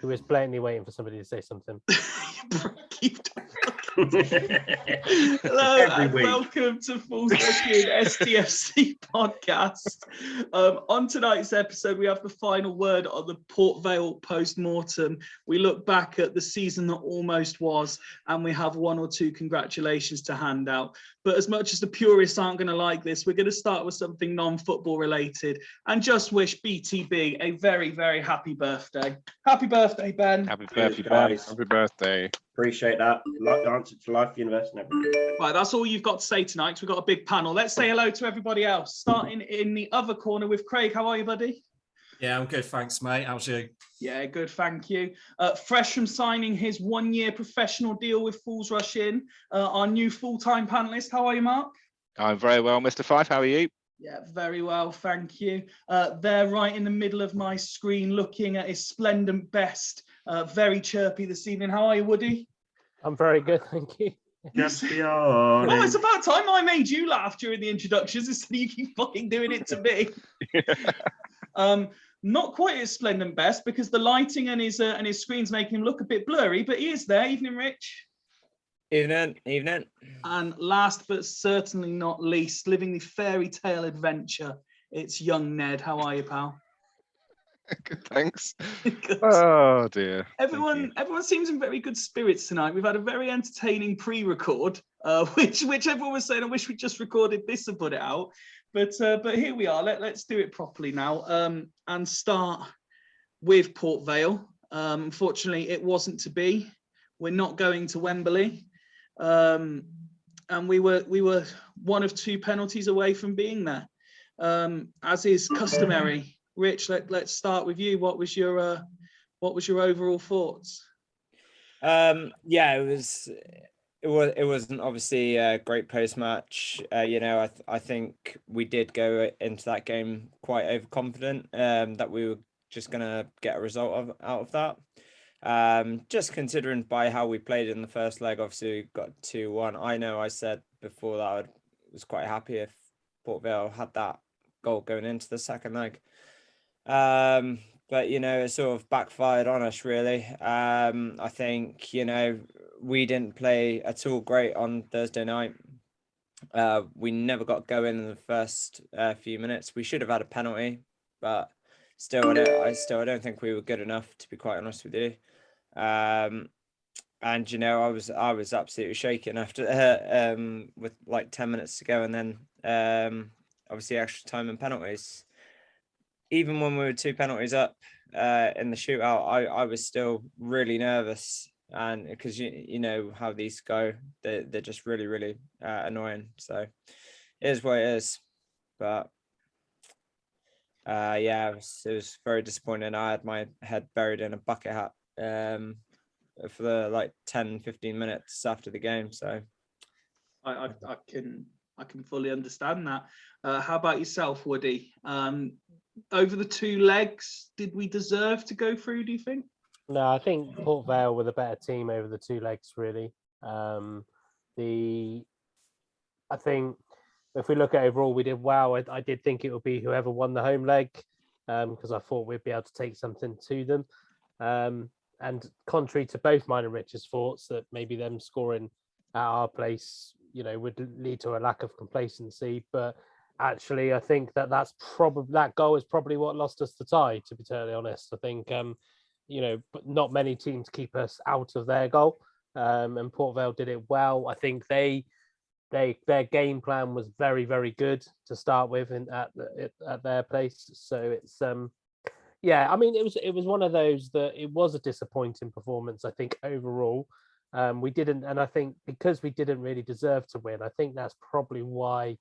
He was blatantly waiting for somebody to say something. Hello and welcome to Fools Rushing STFC podcast. On tonight's episode, we have the final word on the Port Vale post-mortem. We look back at the season that almost was, and we have one or two congratulations to hand out. But as much as the purists aren't going to like this, we're going to start with something non-football related and just wish BTB a very, very happy birthday. Happy birthday, Ben. Happy birthday, guys. Happy birthday. Appreciate that. Like the answer to life, universe, and everything. Right, that's all you've got to say tonight, because we've got a big panel. Let's say hello to everybody else. Starting in the other corner with Craig. How are you, buddy? Yeah, I'm good, thanks, mate. How's you? Yeah, good, thank you. Fresh from signing his 1-year professional deal with Fools Rush In, our new full-time panellist. How are you, Mark? I'm very well, Mr. Fyfie. How are you? Yeah, very well, thank you. There, right in the middle of my screen, looking at his splendid best. Very chirpy this evening. How are you, Woody? I'm very good, thank you. Just beyond. Oh, it's about time I made you laugh during the introductions instead of you keep fucking doing it to me. Not quite his splendid best because the lighting and his screen's making him look a bit blurry, but he is there. Evening, Rich. Evening. And last but certainly not least, living the fairy tale adventure, it's young Ned. How are you, pal? Good, thanks. Good. Oh dear. Everyone seems in very good spirits tonight. We've had a very entertaining pre-record, which everyone was saying, I wish we just recorded this and put it out. But here we are. Let's do it properly now, and start with Port Vale. Unfortunately, it wasn't to be. We're not going to Wembley, and we were one of two penalties away from being there, as is customary. Rich, let's start with you. What was your overall thoughts? Yeah, it wasn't obviously a great post-match. I think we did go into that game quite overconfident that we were just gonna get a result out of that. Just considering by how we played in the first leg, obviously we got 2-1. I know I said before that I was quite happy if Port Vale had that goal going into the second leg. But it sort of backfired on us really. I think we didn't play at all great on Thursday night. We never got going in the first few minutes. We should have had a penalty, but still, I don't think we were good enough, to be quite honest with you. And I was absolutely shaking after with like 10 minutes to go, and then obviously extra time and penalties. Even when we were 2 penalties up in the shootout, I was still really nervous, and because you know how these go, they're just really, really annoying. So it is what it is. But yeah, it was very disappointing. I had my head buried in a bucket hat for the 10-15 minutes after the game. So I can fully understand that. How about yourself, Woody? Over the 2 legs, did we deserve to go through, do you think? No, I think Port Vale were the better team over the 2 legs, really. I think if we look at overall, we did well. I did think it would be whoever won the home leg, because I thought we'd be able to take something to them. And contrary to both mine and Rich's thoughts, that maybe them scoring at our place, would lead to a lack of complacency. But actually, I think that goal is probably what lost us the tie, to be totally honest. I think, but not many teams keep us out of their goal. And Port Vale did it well. I think their game plan was very, very good to start with at their place. So it's yeah, I mean, it was one of those that it was a disappointing performance, I think, overall. We didn't, and I think because we didn't really deserve to win, I think that's probably why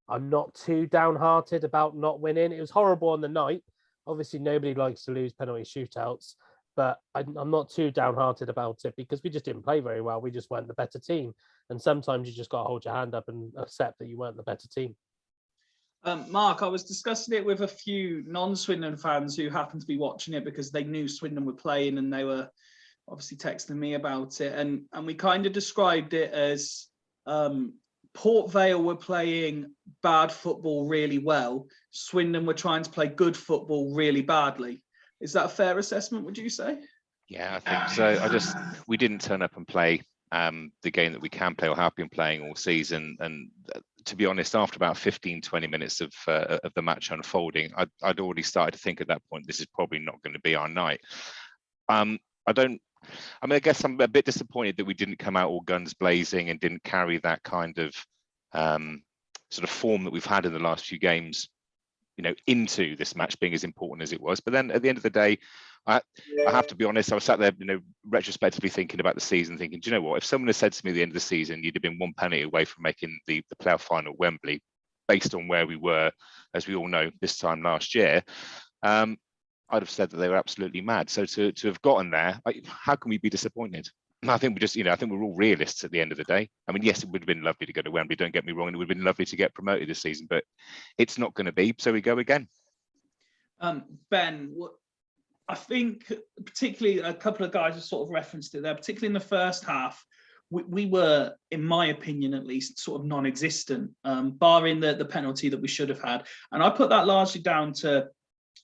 I'm not too downhearted about not winning. It was horrible on the night. Obviously, nobody likes to lose penalty shootouts, but I'm not too downhearted about it because we just didn't play very well. We just weren't the better team. And sometimes you just got to hold your hand up and accept that you weren't the better team. Mark, I was discussing it with a few non-Swindon fans who happened to be watching it because they knew Swindon were playing, and they were obviously texting me about it. And we kind of described it as Port Vale were playing bad football really well. Swindon were trying to play good football really badly. Is that a fair assessment, would you say? Yeah, I think so. We didn't turn up and play the game that we can play or have been playing all season. And to be honest, after about 15, 20 minutes of the match unfolding, I'd already started to think at that point, this is probably not going to be our night. I guess I'm a bit disappointed that we didn't come out all guns blazing and didn't carry that kind of sort of form that we've had in the last few games, into this match being as important as it was. But then at the end of the day, I have to be honest, I was sat there, retrospectively thinking about the season, thinking, do you know what? If someone had said to me at the end of the season, you'd have been one penalty away from making the playoff final at Wembley, based on where we were, as we all know, this time last year, I'd have said that they were absolutely mad. So to have gotten there, how can we be disappointed? I think I think we're all realists at the end of the day. I mean, yes, it would have been lovely to go to Wembley, don't get me wrong, and it would have been lovely to get promoted this season, but it's not going to be, so we go again. Ben, I think particularly a couple of guys have sort of referenced it there, particularly in the first half, we were, in my opinion at least, sort of non-existent, barring the penalty that we should have had. And I put that largely down to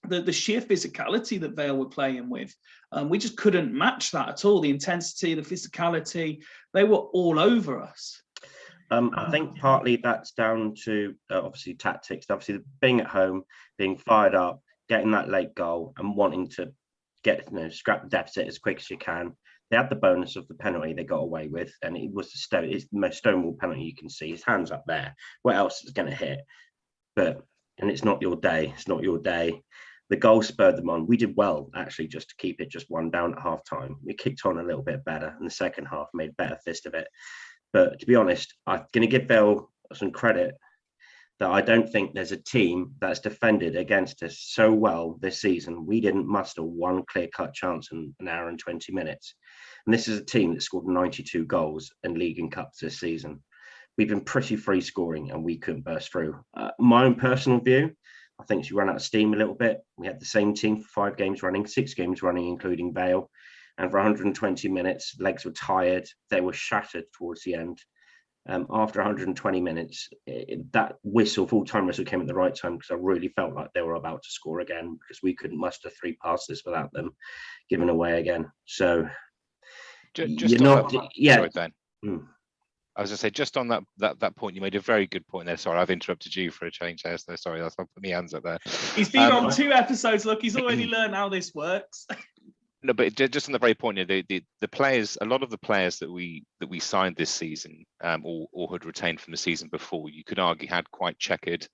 the sheer physicality that Vale were playing with. We just couldn't match that at all. The intensity, the physicality, they were all over us. I think partly that's down to obviously tactics, obviously being at home, being fired up, getting that late goal and wanting to scrap the deficit as quick as you can. They had the bonus of the penalty they got away with, and it was it's the most stonewall penalty you can see. His hand's up there. What else is going to hit? And it's not your day. It's not your day. The goal spurred them on. We did well, actually, just to keep it just 1 down at half time. We kicked on a little bit better in the second half, made a better fist of it. But to be honest, I'm going to give Vale some credit that I don't think there's a team that's defended against us so well this season. We didn't muster one clear-cut chance in an hour and 20 minutes. And this is a team that scored 92 goals in league and cups this season. We've been pretty free scoring and we couldn't burst through. My own personal view, I think she ran out of steam a little bit. We had the same team for 5 games running, 6 games running, including Vale. And for 120 minutes, legs were tired. They were shattered towards the end. After 120 minutes, that full-time whistle came at the right time, because I really felt like they were about to score again, because we couldn't muster 3 passes without them giving away again. So just sorry, Ben. I was going to say, just on that point, you made a very good point there. Sorry, I've interrupted you for a change there. So sorry, I'll put my hands up there. He's been on 2 episodes. Look, he's already learned how this works. No, but just on the very point, the players, a lot of the players that we signed this season, or had retained from the season before, you could argue had quite checkered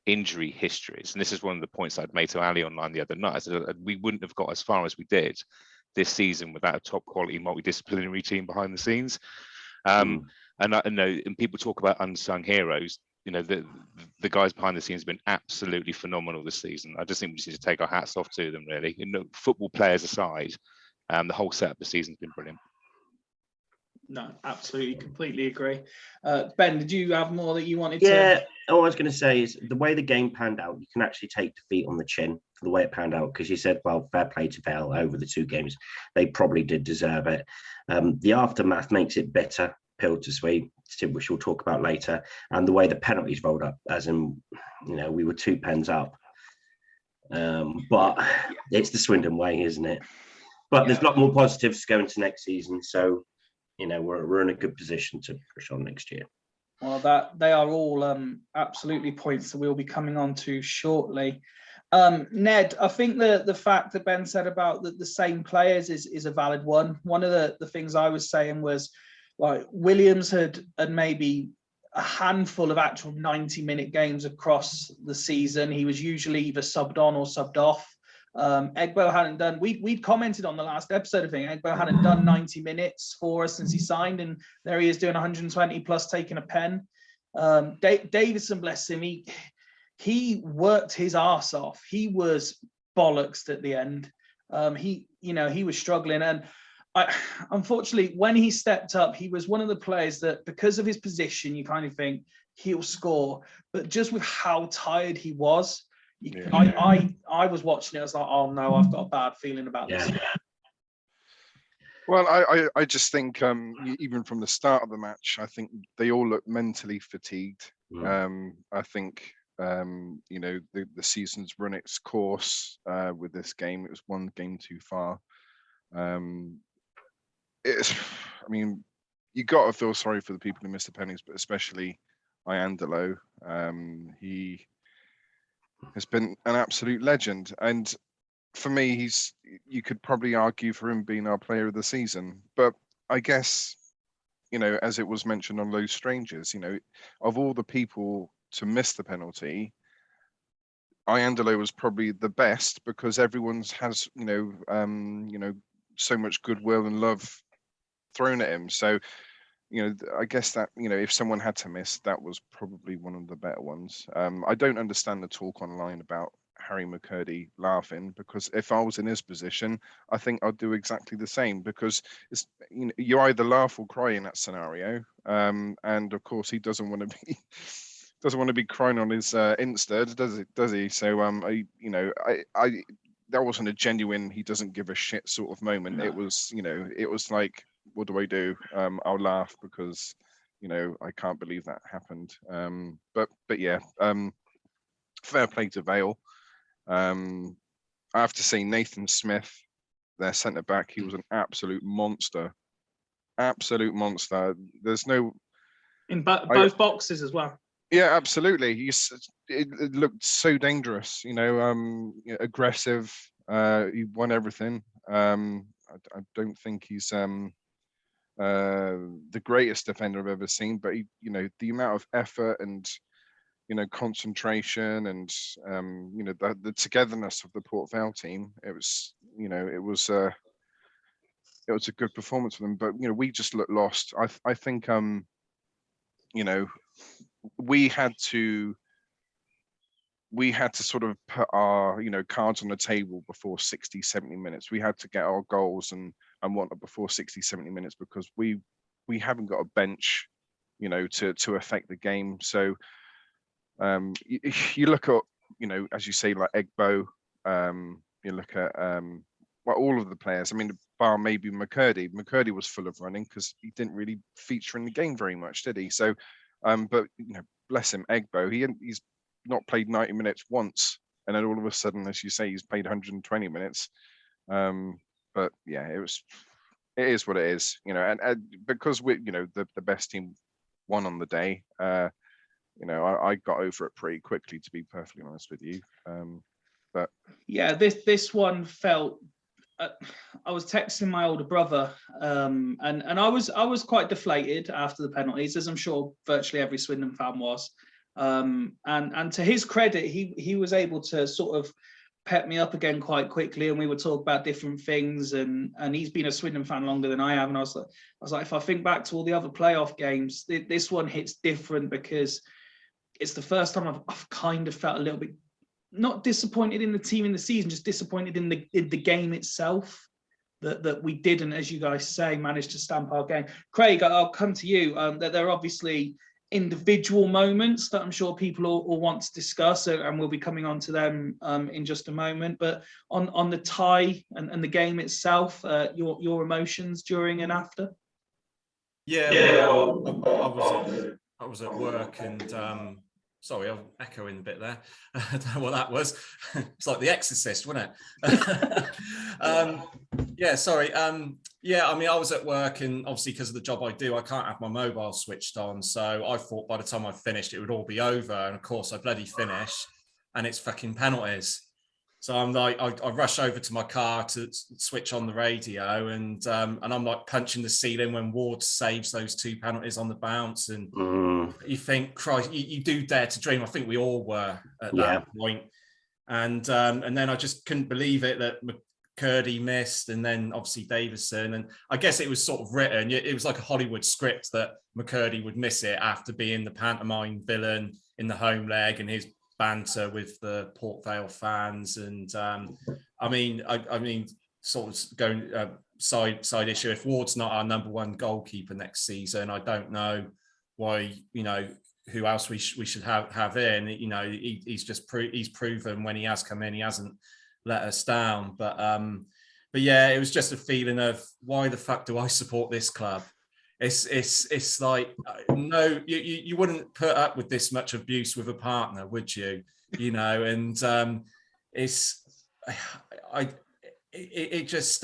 injury histories. And this is one of the points I'd made to Ali online the other night. I said we wouldn't have got as far as we did this season without a top quality multidisciplinary team behind the scenes. And I know, and people talk about unsung heroes. The guys behind the scenes have been absolutely phenomenal this season. I just think we just need to take our hats off to them, really. Football players aside, the whole setup of the season's been brilliant. No, absolutely, completely agree. Ben, did you have more that you wanted to? Yeah, all I was going to say is the way the game panned out, you can actually take defeat on the chin for the way it panned out, because you said, well, fair play to Vale over the 2 games. They probably did deserve it. The aftermath makes it bitter, pill to sweet, which we'll talk about later, and the way the penalties rolled up, as in, we were 2 pens up. But it's the Swindon way, isn't it? But there's a lot more positives to go into next season, so we're in a good position to push on next year. Well, they are all absolutely points that we'll be coming on to shortly. Ned, I think the fact that Ben said about the same players is a valid one. One of the things I was saying was, like, Williams had maybe a handful of actual 90-minute games across the season. He was usually either subbed on or subbed off. Egbo hadn't done, we'd commented on the last episode, I think, Egbo hadn't done 90 minutes for us since he signed, and there he is doing 120 plus taking a pen. Davison, bless him, he worked his arse off. He was bollocksed at the end. He was struggling, and unfortunately, when he stepped up, he was one of the players that, because of his position, you kind of think he'll score, but just with how tired he was, I was watching it. I was like, oh no, I've got a bad feeling about this. Well, I just think even from the start of the match, I think they all looked mentally fatigued. I think the season's run its course with this game. It was 1 game too far. It's, I mean, you got to feel sorry for the people who missed the penalties, but especially Iandolo. He has been an absolute legend, and for me, you could probably argue for him being our player of the season. But I guess, as it was mentioned on Low Strangers, of all the people to miss the penalty, Iandolo was probably the best because everyone's has so much goodwill and love thrown at him. So I guess that if someone had to miss, that was probably one of the better ones. I don't understand the talk online about Harry McCurdy laughing, because if I was in his position, I think I'd do exactly the same, because it's you either laugh or cry in that scenario. And of course he doesn't want to be crying on his Insta, does he? So I that wasn't a genuine he doesn't give a shit sort of moment. No. It was like, what do I do? I'll laugh because I can't believe that happened. But yeah, fair play to Vale. I have to say, Nathan Smith, their centre back, he was an absolute monster. There's no in both boxes as well. Yeah, absolutely. It looked so dangerous, aggressive. He won everything. I don't think he's the greatest defender I've ever seen, but the amount of effort and concentration and the togetherness of the Port Vale team, it was a good performance for them. But we just looked lost. I think we had to sort of put our cards on the table before 60-70 minutes. We had to get our goals and whatnot before 60-70 minutes, because we haven't got a bench to affect the game. So you look at as you say, like Egbo, you look at all of the players. I mean, bar maybe McCurdy was full of running because he didn't really feature in the game very much, did he? So but bless him, Egbo, he's not played 90 minutes once, and then all of a sudden, as you say, he's played 120 minutes. But yeah, it is what it is, and because we the best team won on the day. I got over it pretty quickly, to be perfectly honest with you. But yeah, this one felt. I was texting my older brother, and I was quite deflated after the penalties, as I'm sure virtually every Swindon fan was. And to his credit, he was able to sort of pep me up again quite quickly, and we would talk about different things. And he's been a Swindon fan longer than I have, and I was like, if I think back to all the other playoff games, this one hits different because it's the first time I've kind of felt a little bit. Not disappointed in the team in the season, just disappointed in the game itself, that we didn't, as you guys say, manage to stamp our game. Craig, I'll come to you. That there are obviously individual moments that I'm sure people will want to discuss, and we'll be coming on to them in just a moment. But on the tie and the game itself, your emotions during and after. Yeah. I was at work and. Sorry, I'm echoing a bit there. I don't know what that was. It's like The Exorcist, wasn't it? Yeah, sorry. Yeah, I mean, I was at work, and obviously because of the job I do, I can't have my mobile switched on. So I thought by the time I finished, it would all be over. And of course, I bloody finished, and it's fucking penalties. So I'm like, I rush over to my car to switch on the radio, and I'm like punching the ceiling when Ward saves those 2 penalties on the bounce, and you think, Christ, you do dare to dream. I think we all were at that point, and then I just couldn't believe it that McCurdy missed, and then obviously Davison, and I guess it was sort of written. It was like a Hollywood script that McCurdy would miss it after being the pantomime villain in the home leg and his banter with the Port Vale fans. And I mean, sort of going side issue, if Ward's not our number 1 goalkeeper next season, I don't know why, who else we should have in. He's proven when he has come in, he hasn't let us down. But yeah, it was just a feeling of, why the fuck do I support this club? It's like, no, you wouldn't put up with this much abuse with a partner, would you? And it just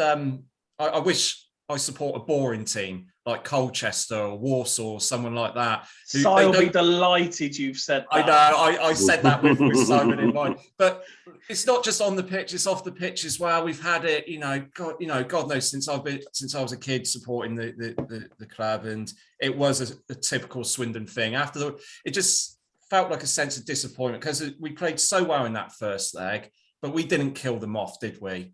I wish I support a boring team like Colchester or Warsaw or someone like that. I'll be delighted you've said that. I know, I said that with Simon in mind. But it's not just on the pitch, it's off the pitch as well. We've had it, God knows, since I was a kid supporting the club, and it was a typical Swindon thing. It just felt like a sense of disappointment because we played so well in that first leg, but we didn't kill them off, did we?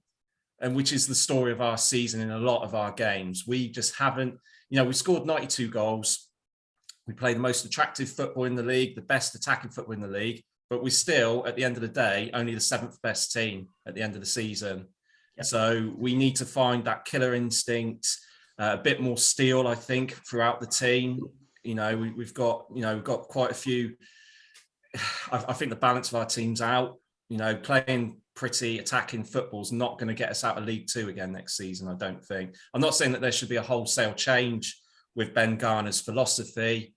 And which is the story of our season in a lot of our games. We just haven't, we scored 92 goals. We play the most attractive football in the league, the best attacking football in the league, but we're still, at the end of the day, only the 7th best team at the end of the season. Yep. So we need to find that killer instinct, a bit more steel, I think, throughout the team. We've got quite a few. I think the balance of our team's out. Playing pretty attacking football's not going to get us out of League Two again next season, I don't think. I'm not saying that there should be a wholesale change with Ben Garner's philosophy,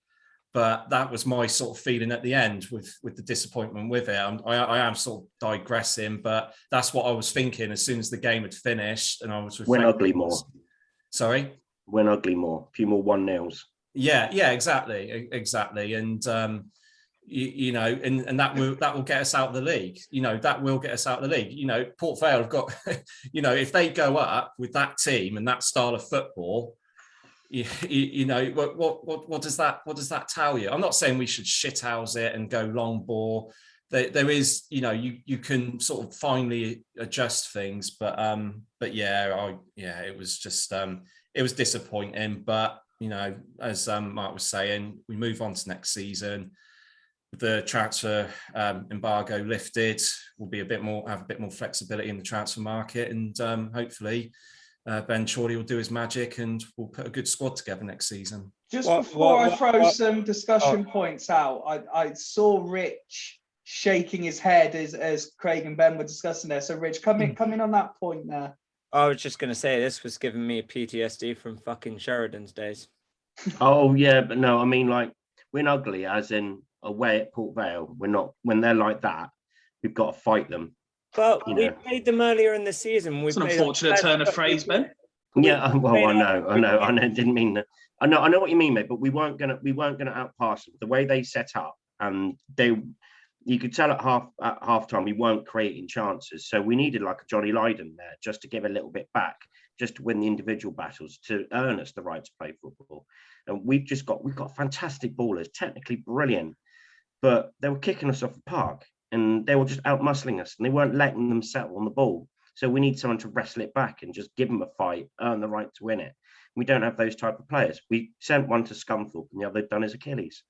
but that was my sort of feeling at the end with the disappointment with it. I am sort of digressing, but that's what I was thinking as soon as the game had finished, and I was went ugly more. Sorry? Went ugly more. A few more 1-0s. Yeah, exactly. And and that will get us out of the league. That will get us out of the league. Port Vale have got, if they go up with that team and that style of football, what does that tell you? I'm not saying we should shithouse it and go long ball. There is, you can sort of finally adjust things, but it was just it was disappointing. But as Mark was saying, we move on to next season. The transfer embargo lifted, we'll be have a bit more flexibility in the transfer market, and hopefully Ben Chorley will do his magic and we'll put a good squad together next season. Just before I throw some discussion points out, I saw Rich shaking his head as Craig and Ben were discussing there. So Rich, come in on that point there. I was just going to say, this was giving me PTSD from fucking Sheridan's days. Oh yeah, but no, I mean, like, we're ugly as in away at Port Vale. We're not, when they're like that, we've got to fight them. But we played them earlier in the season. It's an unfortunate turn of phrase, Ben. Yeah, well, I know. Didn't mean that. I know what you mean, mate. But we weren't gonna outpass them. The way they set up, you could tell at half time we weren't creating chances. So we needed like a Johnny Lydon there just to give a little bit back, just to win the individual battles, to earn us the right to play football. And we've got fantastic ballers, technically brilliant, but they were kicking us off the park and they were just out muscling us and they weren't letting them settle on the ball. So we need someone to wrestle it back and just give them a fight, earn the right to win it. We don't have those type of players. We sent one to Scunthorpe and the other done his Achilles.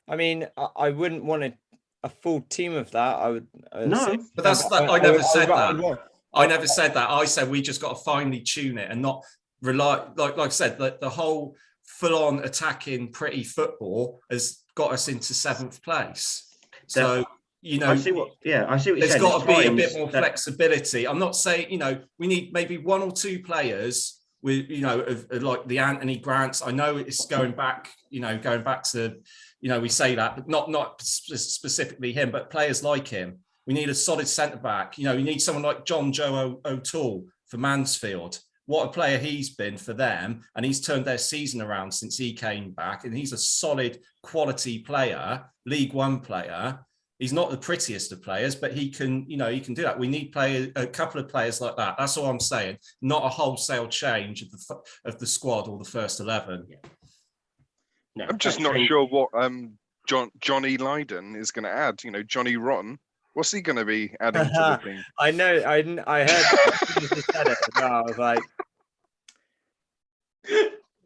I mean, I wouldn't want a full team of that. I would no, but that's that. I never said that. I never said that. I said we just got to finely tune it and not rely. Like I said, the whole full-on attacking pretty football has got us into 7th place. So I see what you're saying. There's got to be a bit more flexibility. I'm not saying we need maybe 1 or 2 players with like the Anthony Grants. I know it's going back to we say that, but not specifically him, but players like him. We need a solid centre back. We need someone like John Joe O'Toole for Mansfield. What a player he's been for them, and he's turned their season around since he came back. And he's a solid, quality player, League One player. He's not the prettiest of players, but he can do that. We need a couple of players like that. That's all I'm saying. Not a wholesale change of the squad or the first 11. Yeah. No, I'm just not sure what Johnny Lydon is going to add. Johnny Rotten. What's he going to be adding to the team? I know. I heard you said it. I was like,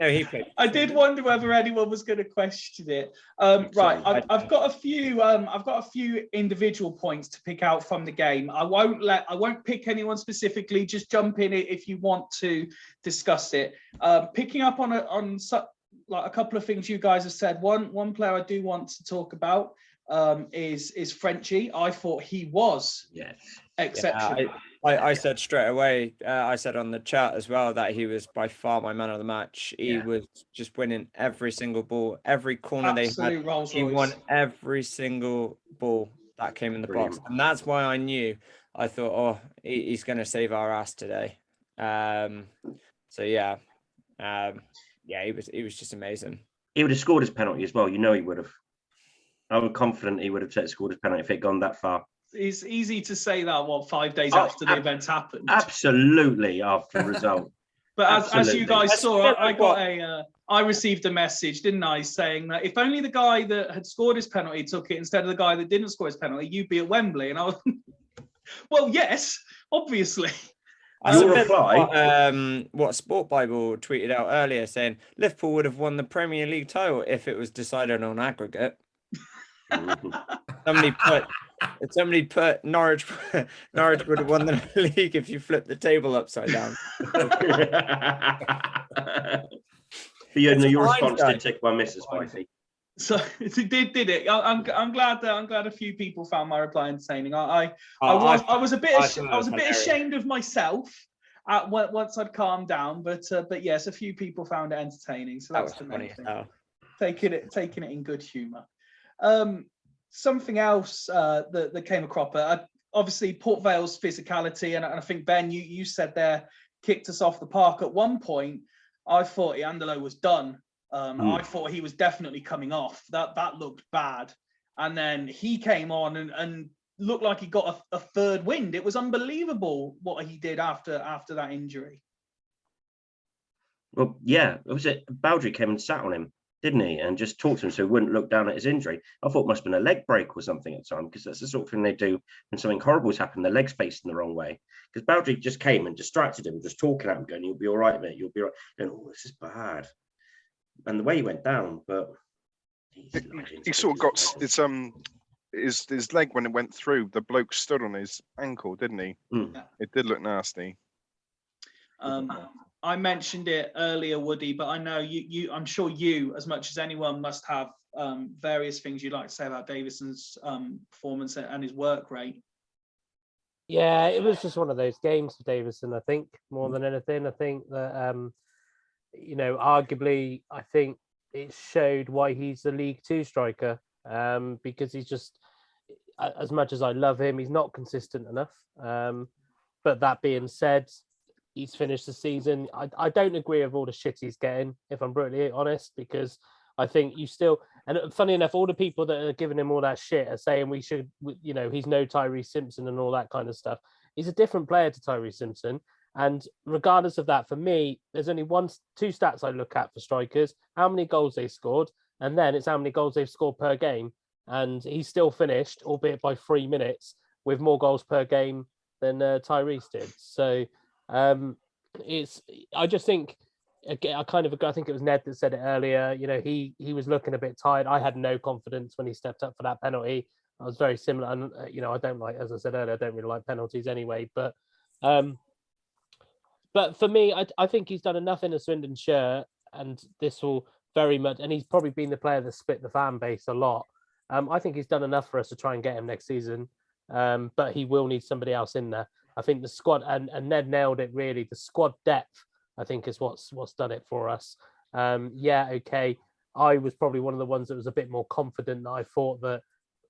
no, he played. I did wonder whether anyone was going to question it. Right, I've got a few individual points to pick out from the game. I won't pick anyone specifically. Just jump in it if you want to discuss it. Picking up on a couple of things you guys have said. One player I do want to talk about is Frenchie. I thought he was exceptional. Yeah, I said straight away, I said on the chat as well that he was by far my man of the match. He was just winning every single ball, every corner Absolute they had. He won every single ball that came in the box. And that's why I thought, he's going to save our ass today. So yeah, yeah, he was just amazing. He would have scored his penalty as well. You know he would have. I'm confident he would have scored his penalty if it had gone that far. It's easy to say that 5 days after the event happened. Absolutely after the result. But as you guys saw, I received a message, didn't I, saying that if only the guy that had scored his penalty took it instead of the guy that didn't score his penalty, you'd be at Wembley. And I was, well, yes, obviously. Your reply, what Sport Bible tweeted out earlier, saying Liverpool would have won the Premier League title if it was decided on aggregate. Somebody put Norwich would have won the league if you flipped the table upside down. Your response did take my missus, Fyfie. So it did it? I'm glad a few people found my reply entertaining. I was a bit ashamed of myself once I'd calmed down, but yes, a few people found it entertaining. So that's the main thing. Taking it in good humour. Something else that came across, obviously Port Vale's physicality, and I think Ben, you said there, kicked us off the park at one point. I thought Iandolo was done. I thought he was definitely coming off. That looked bad. And then he came on and looked like he got a third wind. It was unbelievable what he did after that injury. Well, yeah, Baldry came and sat on him, didn't he? And just talked to him so he wouldn't look down at his injury. I thought it must have been a leg break or something at the time, because that's the sort of thing they do when something horrible's happened, their leg's facing the wrong way. Because Baldry just came and distracted him, just talking at him, going, "You'll be all right, mate, you'll be all right." And, "Oh, this is bad." And the way he went down, but he sort of got his leg when it went through. The bloke stood on his ankle, didn't he? It did look nasty. I mentioned it earlier, Woody, but I know I'm sure you, as much as anyone, must have various things you'd like to say about Davison's performance and his work rate. Yeah, it was just one of those games for Davison, I think, more than anything. I think that, arguably, I think it showed why he's the League Two striker, because he's just, as much as I love him, he's not consistent enough. But that being said, he's finished the season. I don't agree with all the shit he's getting, if I'm brutally honest, because I think you still, and funny enough, all the people that are giving him all that shit are saying we should, he's no Tyrese Simpson and all that kind of stuff. He's a different player to Tyrese Simpson. And regardless of that, for me, there's only two stats I look at for strikers: how many goals they scored, and then it's how many goals they've scored per game. And he's still finished, albeit by 3 minutes, with more goals per game than Tyrese did. So I just think, again, I think it was Ned that said it earlier. He was looking a bit tired. I had no confidence when he stepped up for that penalty. I was very similar, and I don't like, as I said earlier, I don't really like penalties anyway. But for me, I think he's done enough in a Swindon shirt, and this will very much, and he's probably been the player that split the fan base a lot. I think he's done enough for us to try and get him next season, but he will need somebody else in there. I think the squad, and Ned nailed it really, the squad depth, I think, is what's done it for us. Okay, I was probably one of the ones that was a bit more confident, that I thought that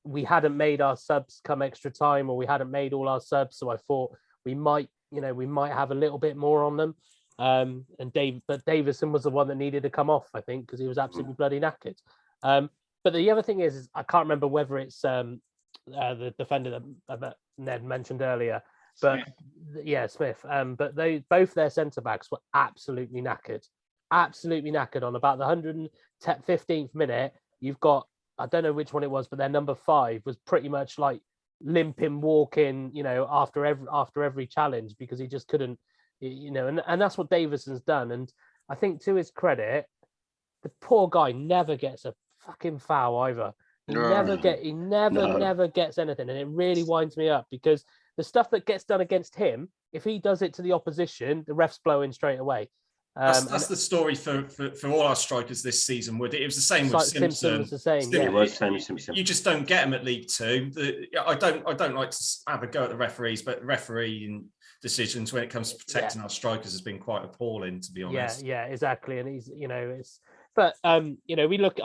we hadn't made our subs come extra time, or we hadn't made all our subs, so I thought we might have a little bit more on them. But Davison was the one that needed to come off, I think, because he was absolutely bloody knackered. But the other thing is I can't remember whether it's the defender that Ned mentioned earlier. But Smith. Yeah, Smith. But both their centre backs were absolutely knackered on about the 115th minute. You've got, I don't know which one it was, but their number 5 was pretty much like limping, walking, after every challenge, because he just couldn't, and that's what Davison's done. And I think, to his credit, the poor guy never gets a fucking foul either. He never gets anything, and it really winds me up, because the stuff that gets done against him, if he does it to the opposition, the ref's blowing straight away. That's the story for all our strikers this season, Would it was the same with Simpson. Was the same. Yeah, it was same with Simpson. You just don't get them at League Two. I don't like to have a go at the referees, but refereeing decisions when it comes to protecting our strikers has been quite appalling, to be honest. Yeah, exactly. And he's, but I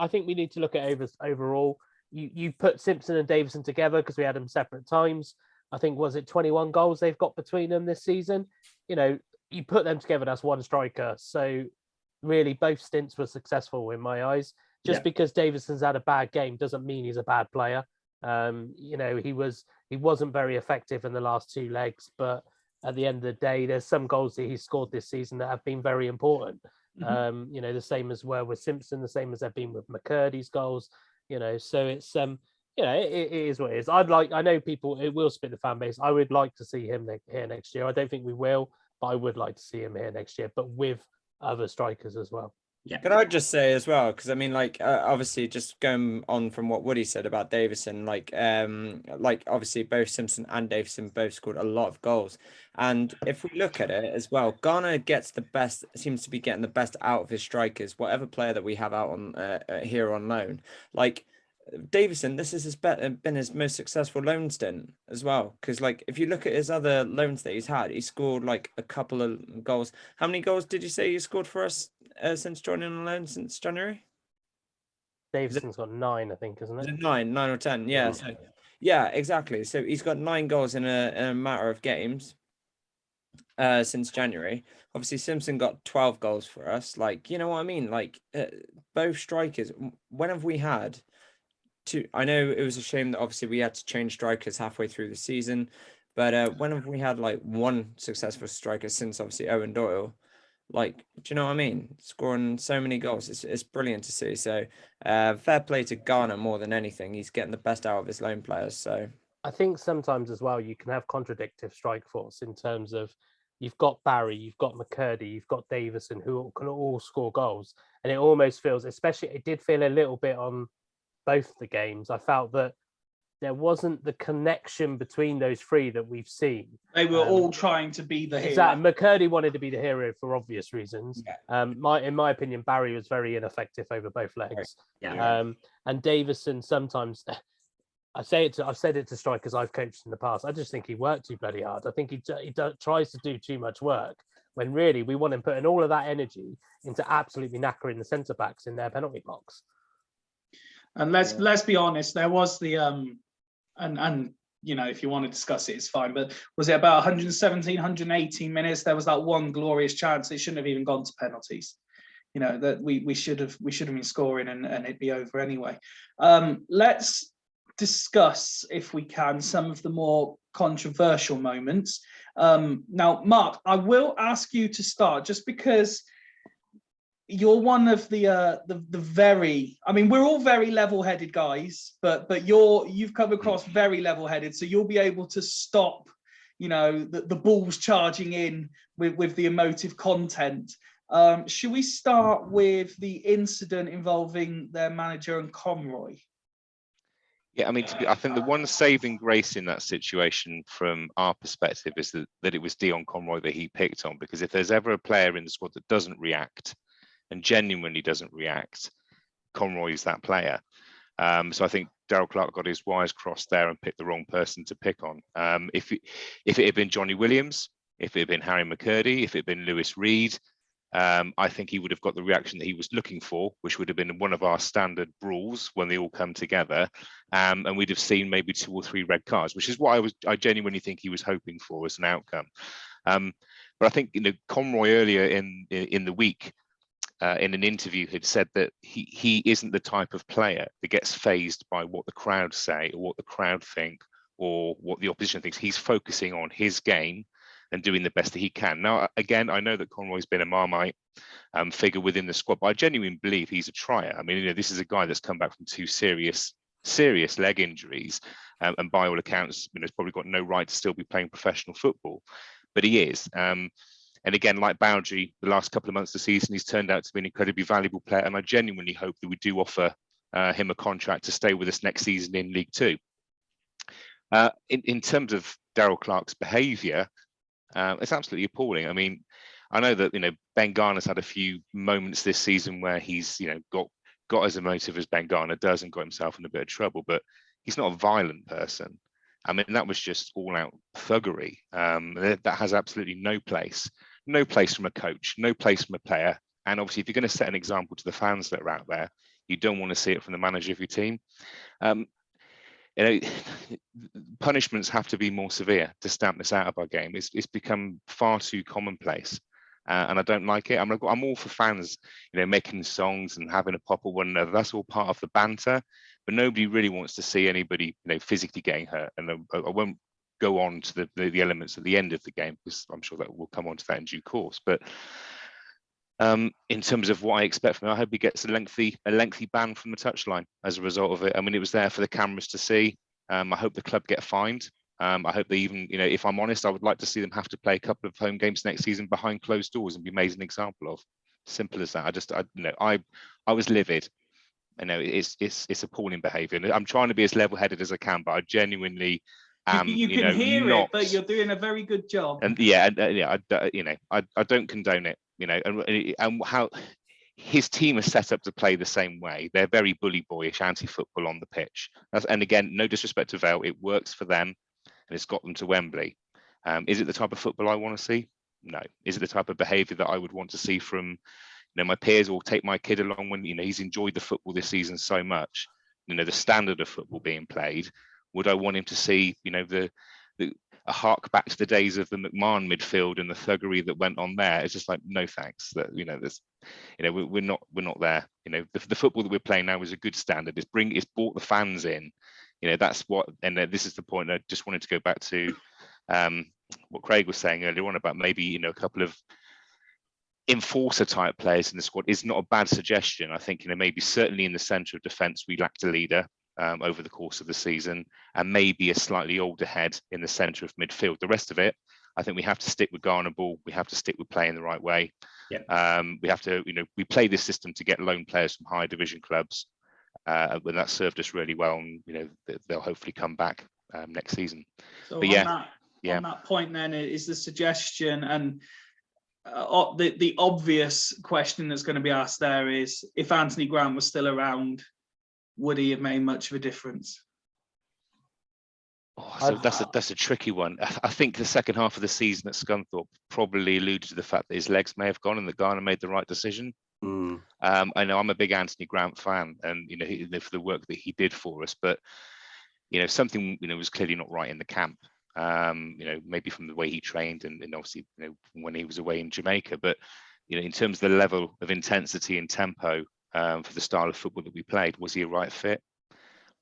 think we need to look at overall. You put Simpson and Davison together because we had them separate times. I think, was it 21 goals they've got between them this season? you put them together, that's one striker. So really, both stints were successful in my eyes. Just because Davison's had a bad game doesn't mean he's a bad player. You know, he wasn't very effective in the last 2 legs, but at the end of the day, there's some goals that he scored this season that have been very important. You know, the same as were with Simpson, the same as they've been with McCurdy's goals. You know, so it's you know, it is what it is. I know people, it will split the fan base. I would like to see him here next year. I don't think we will, but I would like to see him here next year, but with other strikers as well. Yeah. Can I just say as well, because I mean, like, obviously, just going on from what Woody said about Davison, like obviously both Simpson and Davison both scored a lot of goals, and if we look at it as well, Ghana seems to be getting the best out of his strikers, whatever player that we have out on here on loan, like. Davison, this has been his most successful loan stint as well. Because, like, if you look at his other loans that he's had, he scored like a couple of goals. How many goals did you say he scored for us since joining on loan since January? Davison's got 9, I think, isn't it? 9 or 10? Yeah. So, yeah, exactly. So he's got 9 goals in a matter of games since January. Obviously, Simpson got 12 goals for us. Like, you know what I mean? Like, both strikers. When have we had? I know it was a shame that obviously we had to change strikers halfway through the season, but when have we had like one successful striker since obviously Owen Doyle? Like, do you know what I mean? Scoring so many goals, it's brilliant to see. So fair play to Ghana more than anything. He's getting the best out of his loan players. So I think sometimes as well you can have contradictive strike force in terms of you've got Barry, you've got McCurdy, you've got Davison, who can all score goals, and it almost feels, especially it did feel a little bit on both the games, I felt that there wasn't the connection between those 3 that we've seen. They were all trying to be the hero. Exactly. McCurdy wanted to be the hero for obvious reasons. Yeah. In my opinion, Barry was very ineffective over both legs. Yeah. And Davison sometimes, I've said it to strikers I've coached in the past. I just think he worked too bloody hard. I think he tries to do too much work when really we want him putting all of that energy into absolutely knackering the centre backs in their penalty box. And let's be honest, there was the and you know, if you want to discuss it, it's fine. But was it about 117, 118 minutes? There was that one glorious chance. It shouldn't have even gone to penalties. You know, that we should have been scoring and it'd be over anyway. Let's discuss, if we can, some of the more controversial moments. Now, Mark, I will ask you to start just because you're one of the very, I mean, we're all very level-headed guys, but you've come across very level-headed, so you'll be able to stop, you know, the balls charging in with the emotive content. Should we start with the incident involving their manager and Conroy? Yeah, I mean, I think the one saving grace in that situation from our perspective is that it was Dion Conroy that he picked on, because if there's ever a player in the squad that doesn't react and genuinely doesn't react, Conroy is that player. So I think Daryl Clark got his wires crossed there and picked the wrong person to pick on. If it had been Johnny Williams, if it had been Harry McCurdy, if it had been Lewis Reed, I think he would have got the reaction that he was looking for, which would have been one of our standard brawls when they all come together, and we'd have seen maybe 2 or 3 red cards, which is what I genuinely think he was hoping for as an outcome. But I think, you know, Conroy earlier in the week, in an interview, had said that he isn't the type of player that gets fazed by what the crowd say or what the crowd think or what the opposition thinks. He's focusing on his game and doing the best that he can. Now, again, I know that Conroy's been a Marmite figure within the squad, but I genuinely believe he's a trier. I mean, you know, this is a guy that's come back from 2 serious leg injuries, and by all accounts, you know, he's probably got no right to still be playing professional football, but he is. And again, like Boundary, the last couple of months of the season, he's turned out to be an incredibly valuable player. And I genuinely hope that we do offer him a contract to stay with us next season in League 2. In terms of Daryl Clark's behaviour, it's absolutely appalling. I mean, I know that, you know, Ben Garner's had a few moments this season where he's, you know, got as emotive as Ben Garner does and got himself in a bit of trouble, but he's not a violent person. I mean, that was just all out thuggery. That has absolutely no place from a coach, no place from a player. And obviously, if you're going to set an example to the fans that are out there, you don't want to see it from the manager of your team. you know, punishments have to be more severe to stamp this out of our game. It's become far too commonplace, and I don't like it. I'm all for fans, you know, making songs and having a pop at one another. That's all part of the banter, but nobody really wants to see anybody, you know, physically getting hurt. And I won't go on to the elements at the end of the game, because I'm sure that we'll come on to that in due course. But in terms of what I expect from him, I hope he gets a lengthy ban from the touchline as a result of it. I mean, it was there for the cameras to see. I hope the club get fined. I hope they even, you know, if I'm honest, I would like to see them have to play a couple of home games next season behind closed doors and be made an example of. Simple as that. I was livid. I know it's appalling behaviour. And I'm trying to be as level-headed as I can, but I genuinely am. You can hear not, it, but you're doing a very good job. And I don't condone it. You know, and how his team is set up to play the same way. They're very bully boyish, anti-football on the pitch. And again, no disrespect to Vale, it works for them, and it's got them to Wembley. Is it the type of football I want to see? No. Is it the type of behaviour that I would want to see from, you know, my peers, or take my kid along when, you know, he's enjoyed the football this season so much? You know, the standard of football being played. Would I want him to see, you know, a hark back to the days of the McMahon midfield and the thuggery that went on there? It's just like, no thanks. That, you know, there's, you know, we're not there. You know, the football that we're playing now is a good standard. It's brought the fans in. You know, that's what, and this is the point. I just wanted to go back to what Craig was saying earlier on about maybe, you know, a couple of enforcer type players in the squad is not a bad suggestion. I think, you know, maybe certainly in the centre of defence we lacked a leader over the course of the season, and maybe a slightly older head in the centre of midfield. The rest of it, I think we have to stick with Garner Ball. We have to stick with playing the right way. Yeah. We have to, you know, we play this system to get loan players from higher division clubs, and that served us really well. And, you know, they'll hopefully come back next season. So but on that point, then, is the suggestion, and the obvious question that's going to be asked there is, if Anthony Grant was still around, would he have made much of a difference? So that's a tricky one. I think the second half of the season at Scunthorpe probably alluded to the fact that his legs may have gone and that Garner made the right decision. I know I'm a big Anthony Grant fan, and, you know, for the work that he did for us, but, you know, something, you know, was clearly not right in the camp. You know, maybe from the way he trained and obviously, you know, when he was away in Jamaica, but, you know, in terms of the level of intensity and tempo for the style of football that we played, was he a right fit?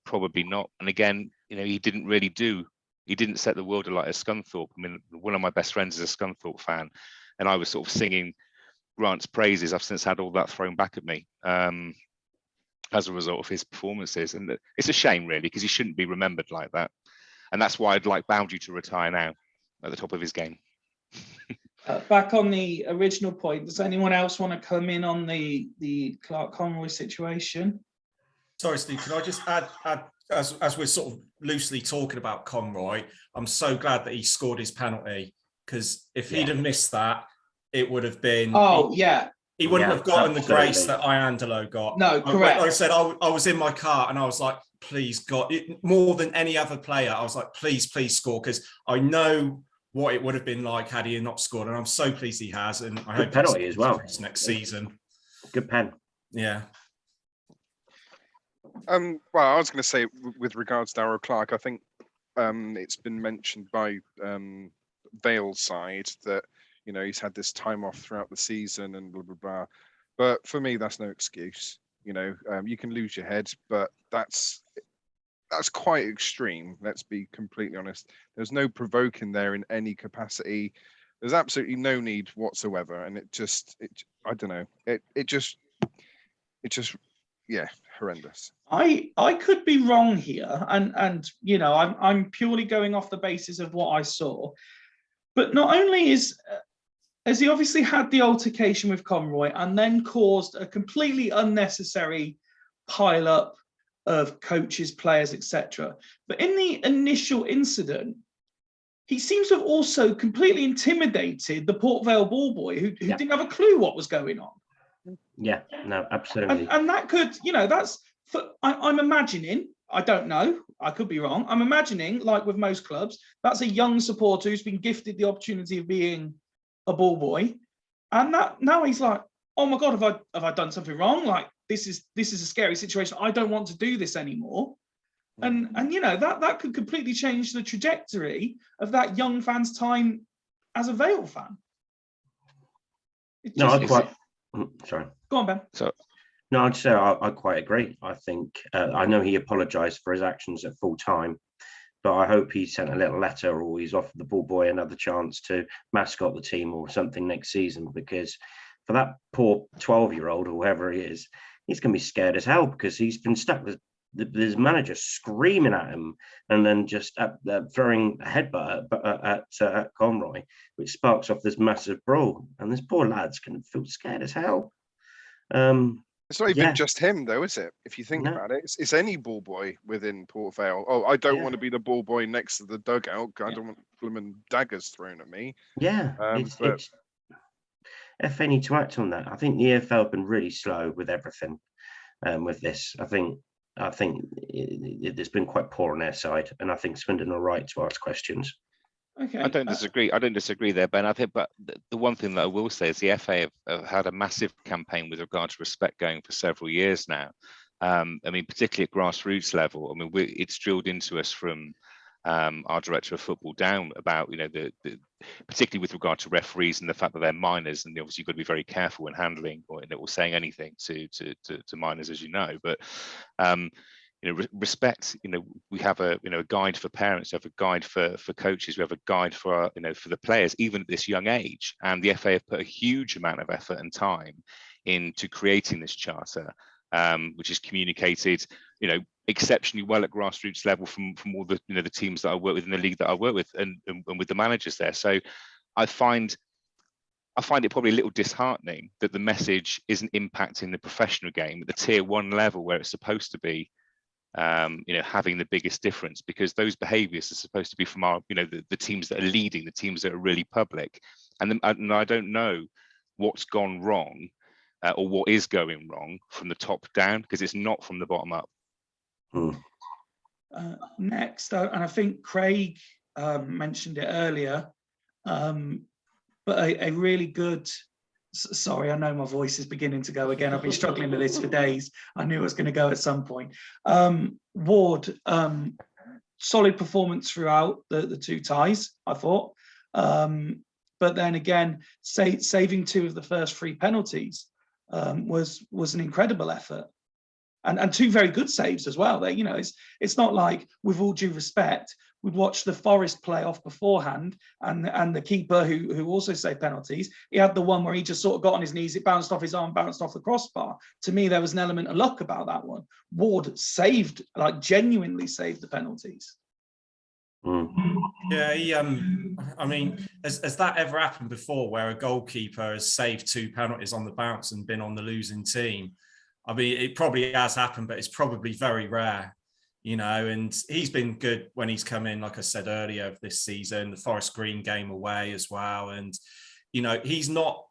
Probably not. And again, you know, he didn't set the world alight at Scunthorpe. I mean, one of my best friends is a Scunthorpe fan, and I was sort of singing Grant's praises. I've since had all that thrown back at me as a result of his performances, and it's a shame, really, because he shouldn't be remembered like that. And that's why I'd like Boundary to retire now at the top of his game. Back on the original point, does anyone else want to come in on the Clark Conroy situation? Sorry, Steve, can I just add as we're sort of loosely talking about Conroy, I'm so glad that he scored his penalty, because if he'd have missed that, it would have been... He wouldn't have gotten the grace that Iandolo got. No, correct. Like I said, I was in my car and I was like, please, God, more than any other player, I was like, please score, because I know what it would have been like had he not scored, and I'm so pleased he has, and I hope penalty as well next season. Good pen. Yeah. Well, I was going to say, with regards to Daryl Clark, I think it's been mentioned by Vale's side that, you know, he's had this time off throughout the season and blah, blah, blah. But for me, that's no excuse. You know, you can lose your head, but that's quite extreme. Let's be completely honest. There's no provoking there in any capacity. There's absolutely no need whatsoever. And I don't know. It just, yeah, horrendous. I could be wrong here, and you know, I'm purely going off the basis of what I saw. But not only has he obviously had the altercation with Conroy and then caused a completely unnecessary pile-up of coaches, players, etc. But in the initial incident, he seems to have also completely intimidated the Port Vale ball boy who didn't have a clue what was going on. Yeah, no, absolutely. And that could, you know, I'm imagining, I don't know, I could be wrong. I'm imagining, like with most clubs, that's a young supporter who's been gifted the opportunity of being a ball boy, and that now he's like, oh my God, have I done something wrong? Like, this is a scary situation. I don't want to do this anymore. And that could completely change the trajectory of that young fan's time as a Vale fan. Sorry. Go on, Ben. So No, I'd say I quite agree. I think I know he apologised for his actions at full time, but I hope he sent a little letter or he's offered the ball boy another chance to mascot the team or something next season, because for that poor 12-year-old or whoever he is, he's going to be scared as hell because he's been stuck with his manager screaming at him and then just throwing a headbutt at Conroy, which sparks off this massive brawl. And this poor lad's going to feel scared as hell. It's not even just him, though, is it? If you think about it, it's any ball boy within Port Vale. Oh, I don't want to be the ball boy next to the dugout. I don't want blooming daggers thrown at me. Yeah, it's FA need to act on that. I think the EFL have been really slow with everything. With this, I think it's been quite poor on their side, and I think Swindon are right to ask questions. Okay. I don't disagree there, Ben. I think, but the one thing that I will say is the FA have had a massive campaign with regard to respect going for several years now. I mean, particularly at grassroots level. I mean, it's drilled into us from our director of football down about, the particularly with regard to referees and the fact that they're minors, and obviously you've got to be very careful when handling or saying anything to minors, as you know. But respect. We have a guide for parents, we have a guide for coaches, we have a guide for for the players, even at this young age. And the FA have put a huge amount of effort and time into creating this charter, which is communicated, exceptionally well at grassroots level from all the the teams that I work with in the league that I work with, and with the managers there. So I find it probably a little disheartening that the message isn't impacting the professional game at the tier 1 level where it's supposed to be. Having the biggest difference, because those behaviours are supposed to be from our, the teams that are leading, the teams that are really public, and I don't know what's gone wrong or what is going wrong from the top down, because it's not from the bottom up. Next, and I think Craig mentioned it earlier, but a really good. Sorry, I know my voice is beginning to go again. I've been struggling with this for days. I knew it was going to go at some point. Ward, solid performance throughout the 2 ties, I thought. But then again, saving 2 of the first 3 penalties was an incredible effort. And 2 very good saves as well. It's not like, with all due respect, we'd watched the Forest playoff beforehand, and the keeper who also saved penalties, he had the one where he just sort of got on his knees, it bounced off his arm, bounced off the crossbar. To me, there was an element of luck about that one. Ward genuinely saved the penalties. Yeah, he, I mean, has that ever happened before, where a goalkeeper has saved 2 penalties on the bounce and been on the losing team? I mean, it probably has happened, but it's probably very rare, and he's been good when he's come in, like I said earlier, this season, the Forest Green game away as well. And, he's not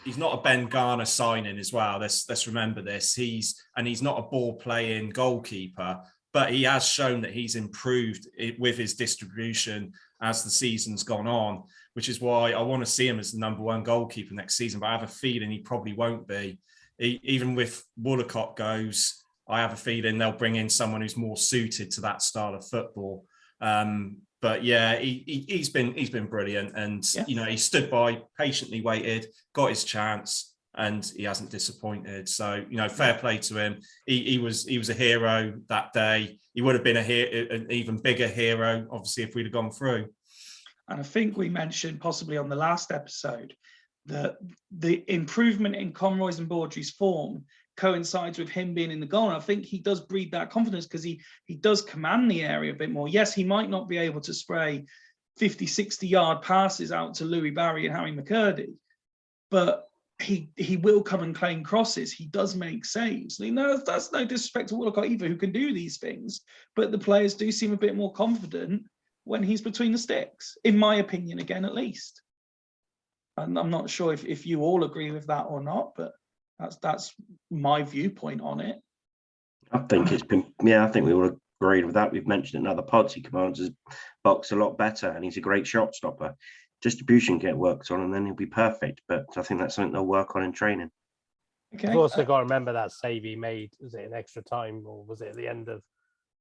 a Ben Garner signing as well. Let's remember this. He's not a ball playing goalkeeper, but he has shown that he's improved with his distribution as the season's gone on, which is why I want to see him as the number 1 goalkeeper next season, but I have a feeling he probably won't be. Even with Woolacott goes, I have a feeling they'll bring in someone who's more suited to that style of football. But yeah, he's been brilliant, and he stood by, patiently waited, got his chance, and he hasn't disappointed. So fair play to him. He was a hero that day. He would have been an even bigger hero, obviously, if we'd have gone through. And I think we mentioned possibly on the last episode that the improvement in Conroy's and Baudry's form coincides with him being in the goal. And I think he does breed that confidence because he does command the area a bit more. Yes, he might not be able to spray 50, 60-yard passes out to Louis Barry and Harry McCurdy, but he will come and claim crosses. He does make saves. That's no disrespect to Woolacott either, who can do these things, but the players do seem a bit more confident when he's between the sticks, in my opinion, again, at least. And I'm not sure if you all agree with that or not, but that's my viewpoint on it. I think I think we all agreed with that. We've mentioned in other pods, he commands his box a lot better, and he's a great shot stopper. Distribution get worked on, and then he'll be perfect. But I think that's something they'll work on in training. Okay. You've also got to remember that save he made. Was it in extra time, or was it at the end of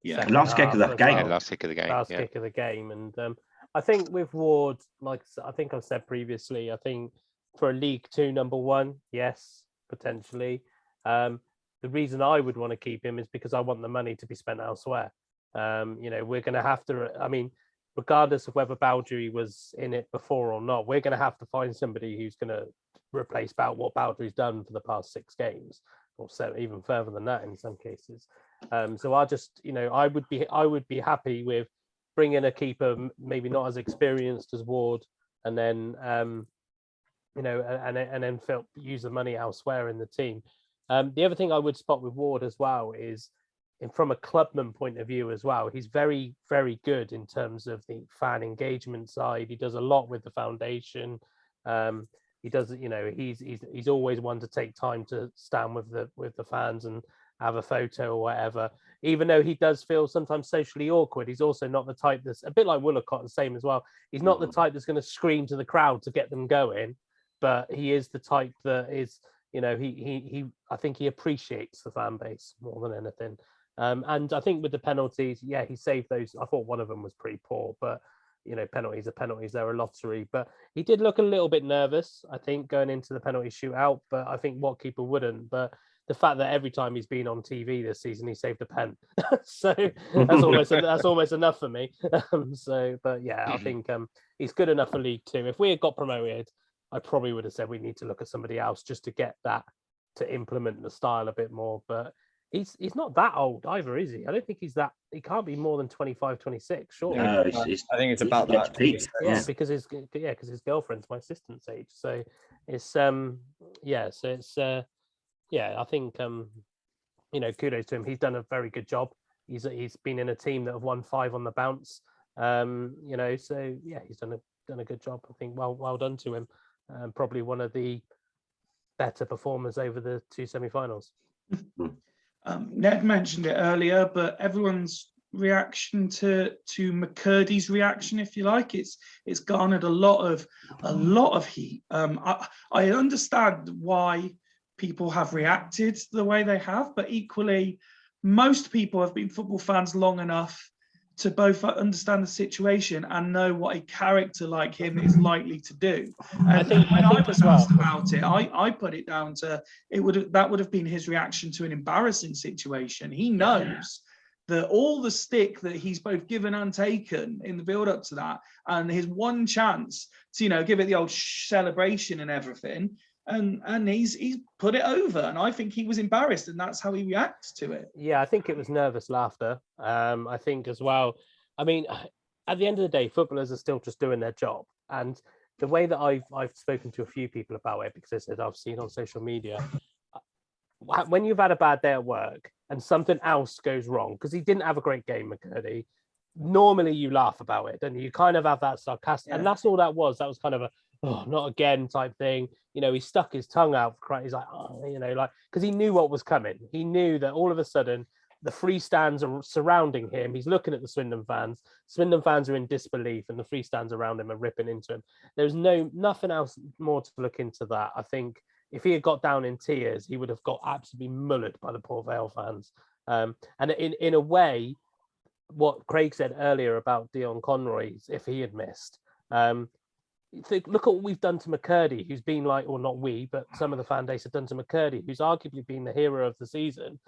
Yeah. Last kick of the game. Yeah, last kick of the game. Last kick of the game. And I think with Ward, like I think I've said previously, I think for a League Two number one, yes, potentially. The reason I would want to keep him is because I want the money to be spent elsewhere. We're going to have to, I mean, regardless of whether Baldry was in it before or not, we're going to have to find somebody who's going to replace what Baldry's done for the past 6 games, or even further than that in some cases. So I just, I would be happy with bringing a keeper, maybe not as experienced as Ward, and then and then use the money elsewhere in the team. The other thing I would spot with Ward as well is, from a clubman point of view as well, he's very, very good in terms of the fan engagement side. He does a lot with the foundation. He does, he's always one to take time to stand with the fans and have a photo or whatever. Even though he does feel sometimes socially awkward, he's also not the type that's a bit like Woolacott, the same as well. He's not the type that's going to scream to the crowd to get them going, but he is the type that is, I think he appreciates the fan base more than anything. And I think with the penalties, yeah, he saved those. I thought one of them was pretty poor, but penalties are penalties. They're a lottery. But he did look a little bit nervous, I think, going into the penalty shootout. But I think what keeper wouldn't? But the fact that every time he's been on TV this season, he saved a pen. So that's almost enough for me. But yeah, I think he's good enough for League Two. If we had got promoted, I probably would have said we need to look at somebody else just to get that, to implement the style a bit more. But he's not that old either, is he? I don't think he's that. He can't be more than 25, 26, surely. No, I think it's about that. Yeah, because his girlfriend's my assistant's age. So it's I think kudos to him. He's done a very good job. He's been in a team that have won 5 on the bounce. So yeah, he's done a good job. I think well done to him. Probably one of the better performers over the 2 semi-finals. Ned mentioned it earlier, but everyone's reaction to McCurdy's reaction, if you like, it's garnered a lot of heat. I understand why people have reacted the way they have, but equally, most people have been football fans long enough to both understand the situation and know what a character like him is likely to do. And I think when I was asked about it, I put it down to that would have been his reaction to an embarrassing situation. He knows that all the stick that he's both given and taken in the build up to that, and his one chance to give it the old celebration and everything, and he's put it over, and I think he was embarrassed, and that's how he reacts to it. Yeah, I think it was nervous laughter. I think as well. I mean, at the end of the day, footballers are still just doing their job, and the way that I've spoken to a few people about it, because I said I've seen on social media, when you've had a bad day at work and something else goes wrong, because he didn't have a great game, McCurdy. Normally you laugh about it, don't you? You kind of have that sarcastic, and that's all that was. That was kind of a not again type thing. He stuck his tongue out. He's like, because he knew what was coming. He knew that all of a sudden the free stands are surrounding him. He's looking at the Swindon fans. Swindon fans are in disbelief, and the free stands around him are ripping into him. There's nothing else more to look into that. I think if he had got down in tears, he would have got absolutely mullered by the Port Vale fans. And in a way, what Craig said earlier about Dion Conroy's, if he had missed, look at what we've done to McCurdy, who's been like, or not we, but some of the fan base have done to McCurdy, who's arguably been the hero of the season.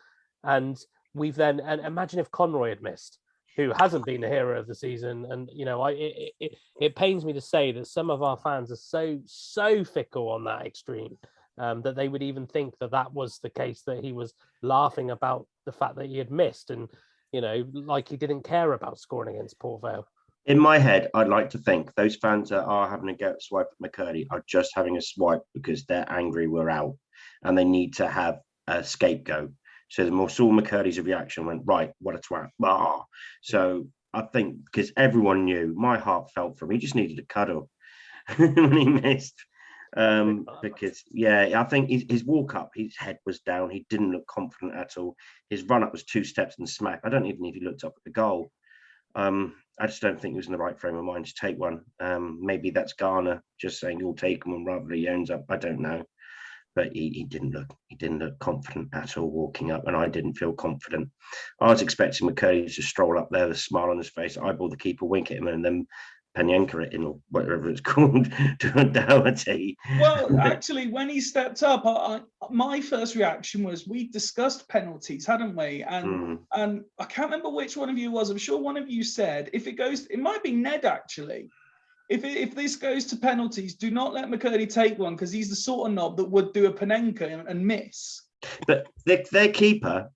And and imagine if Conroy had missed, who hasn't been the hero of the season. And, it pains me to say that some of our fans are so fickle on that extreme, that they would even think that was the case, that he was laughing about the fact that he had missed, and, like he didn't care about scoring against Port Vale. In my head, I'd like to think those fans that are having a go at swipe at McCurdy are just having a swipe because they're angry we're out and they need to have a scapegoat. So the more saw McCurdy's reaction, went, right, what a twat. Ah. So I think because everyone knew, my heart felt for him. He just needed a cuddle when he missed. Because, I think his walk up, his head was down. He didn't look confident at all. His run up was 2 steps and smack. I don't even know if he looked up at the goal. I just don't think he was in the right frame of mind to take one. Maybe that's Garner just saying you'll take one rather than he owns up. I don't know. but he didn't look confident at all walking up, and I didn't feel confident. I was expecting McCurdy to stroll up there with a smile on his face, eyeball the keeper, wink at him, and then Panenka it in, or whatever it's called, to a Doherty. Well, actually, when he stepped up, my first reaction was, we discussed penalties, hadn't we? And I can't remember which one of you was. I'm sure one of you said, if it goes, it might be Ned actually. If this goes to penalties, do not let McCurdy take one, because he's the sort of knob that would do a Panenka and miss. But their keeper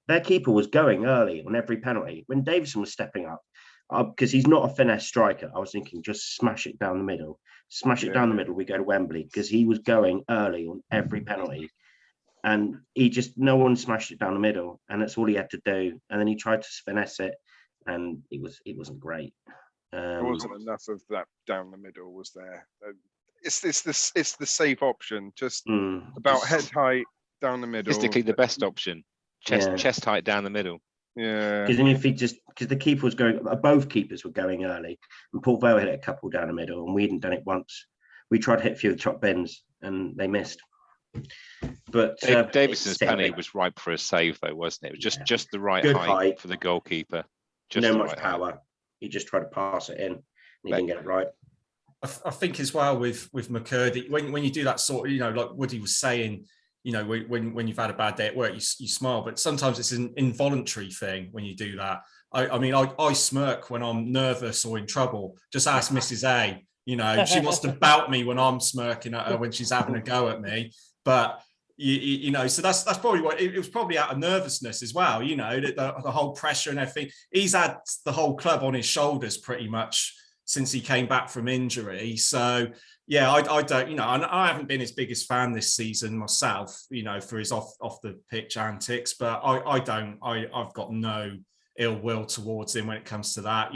was going early on every penalty. When Davison was stepping up, because he's not a finesse striker, I was thinking just smash it down the middle. Smash it down the middle, we go to Wembley, because he was going early on every penalty. And no one smashed it down the middle, and that's all he had to do. And then he tried to finesse it, and it wasn't great. There wasn't enough of that down the middle, was there? It's the safe option, just about head height down the middle. Statistically, the best option, chest height down the middle. Yeah. Because the keeper was going, both keepers were going early, and Port Vale hit a couple down the middle, and we hadn't done it once. We tried to hit a few of the top bins, and they missed. But Davison's penalty was ripe for a save, though, wasn't it? It was just the right height for the goalkeeper. Just no the much right power. height. He just tried to pass it in, and he didn't get it right. I think as well with McCurdy, when you do that sort of, like Woody was saying, when you've had a bad day at work, you smile, but sometimes it's an involuntary thing when you do that. I mean, I smirk when I'm nervous or in trouble. Just ask Mrs. A. She wants to bout me when I'm smirking at her when she's having a go at me. But so that's probably what it was, probably out of nervousness as well. The whole pressure and everything. He's had the whole club on his shoulders pretty much since he came back from injury. So yeah, I don't, and I haven't been his biggest fan this season myself, for his off the pitch antics. But I've got no ill will towards him when it comes to that.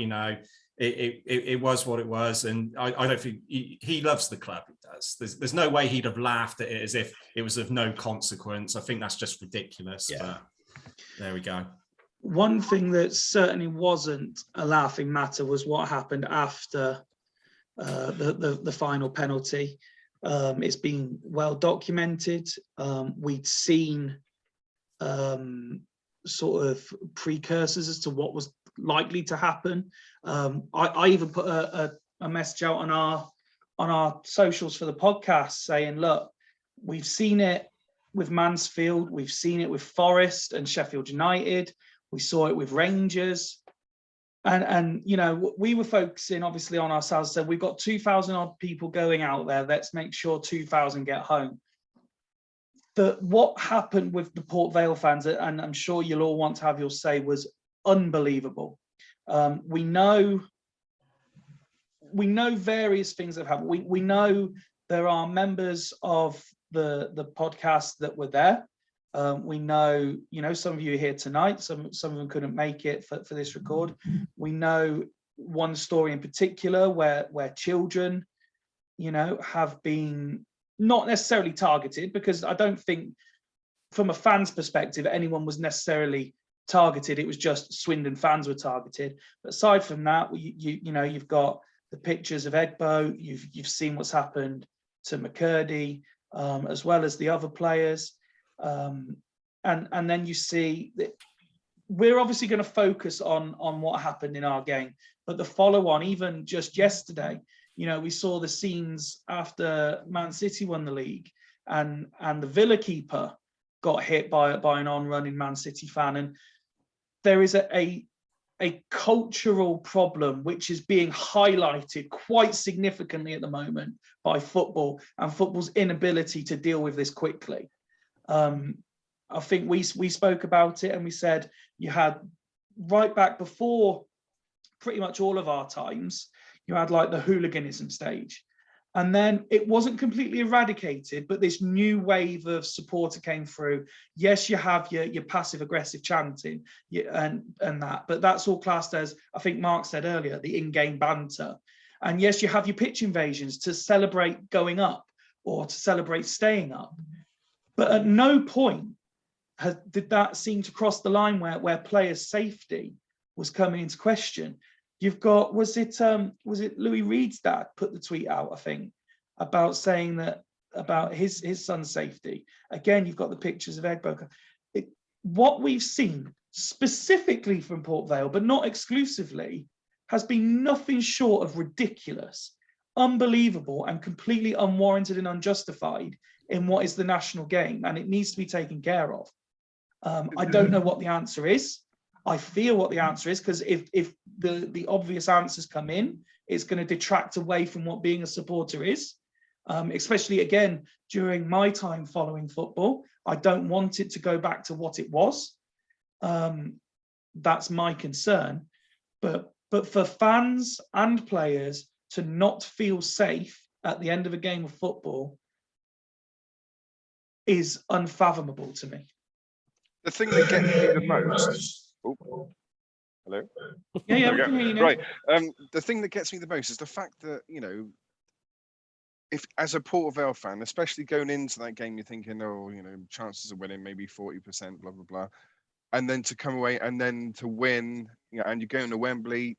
It was what it was, and I don't think he loves the club. He does. There's no way he'd have laughed at it as if it was of no consequence. I think that's just ridiculous. Yeah. But there we go. One thing that certainly wasn't a laughing matter was what happened after the final penalty. It's been well documented. We'd seen sort of precursors as to what was likely to happen. I even put a message out on our socials for the podcast saying, look, we've seen it with Mansfield, we've seen it with Forest and Sheffield United, we saw it with Rangers, and we were focusing obviously on ourselves. So we've got 2,000 odd people going out there, let's make sure 2,000 get home. What happened with the Port Vale fans, and I'm sure you'll all want to have your say, was unbelievable. We know various things that have happened. We know there are members of the podcast that were there. We know, some of you are here tonight. Some of them couldn't make it for this record. We know one story in particular where children, have been not necessarily targeted, because I don't think from a fan's perspective anyone was necessarily targeted. It was just Swindon fans were targeted. But aside from that, you've got the pictures of Egbo. You've seen what's happened to McCurdy, as well as the other players. And then you see that we're obviously going to focus on what happened in our game, but the follow on, even just yesterday, we saw the scenes after Man City won the league, and the Villa keeper got hit by an on-running Man City fan. And there is a cultural problem which is being highlighted quite significantly at the moment by football and football's inability to deal with this quickly. I think we spoke about it, and we said you had right back before pretty much all of our times, you had like the hooliganism stage, and then it wasn't completely eradicated, but this new wave of supporter came through. Yes, you have your passive aggressive chanting and that, but that's all classed as, I think Mark said earlier, the in-game banter. And yes, you have your pitch invasions to celebrate going up or to celebrate staying up. But at no point did that seem to cross the line where players' safety was coming into question. You've got, was it Louis Reed's dad put the tweet out, I think, about saying that about his son's safety. Again, you've got the pictures of Eggborough. What we've seen specifically from Port Vale, but not exclusively, has been nothing short of ridiculous, unbelievable, and completely unwarranted and unjustified in what is the national game, and it needs to be taken care of. I don't know what the answer is. I fear what the answer is, because if the obvious answers come in, it's going to detract away from what being a supporter is. Especially again during my time following football, I don't want it to go back to what it was. That's my concern. But for fans and players to not feel safe at the end of a game of football is unfathomable to me. The thing that gets me the most. Oh, hello. Yeah, we can hear you now. Right. The thing that gets me the most is the fact that, you know, if as a Port Vale fan, especially going into that game, you're thinking, oh, you know, chances of winning maybe 40%, blah blah blah, and then to come away and then to win, you know, and you're going to Wembley.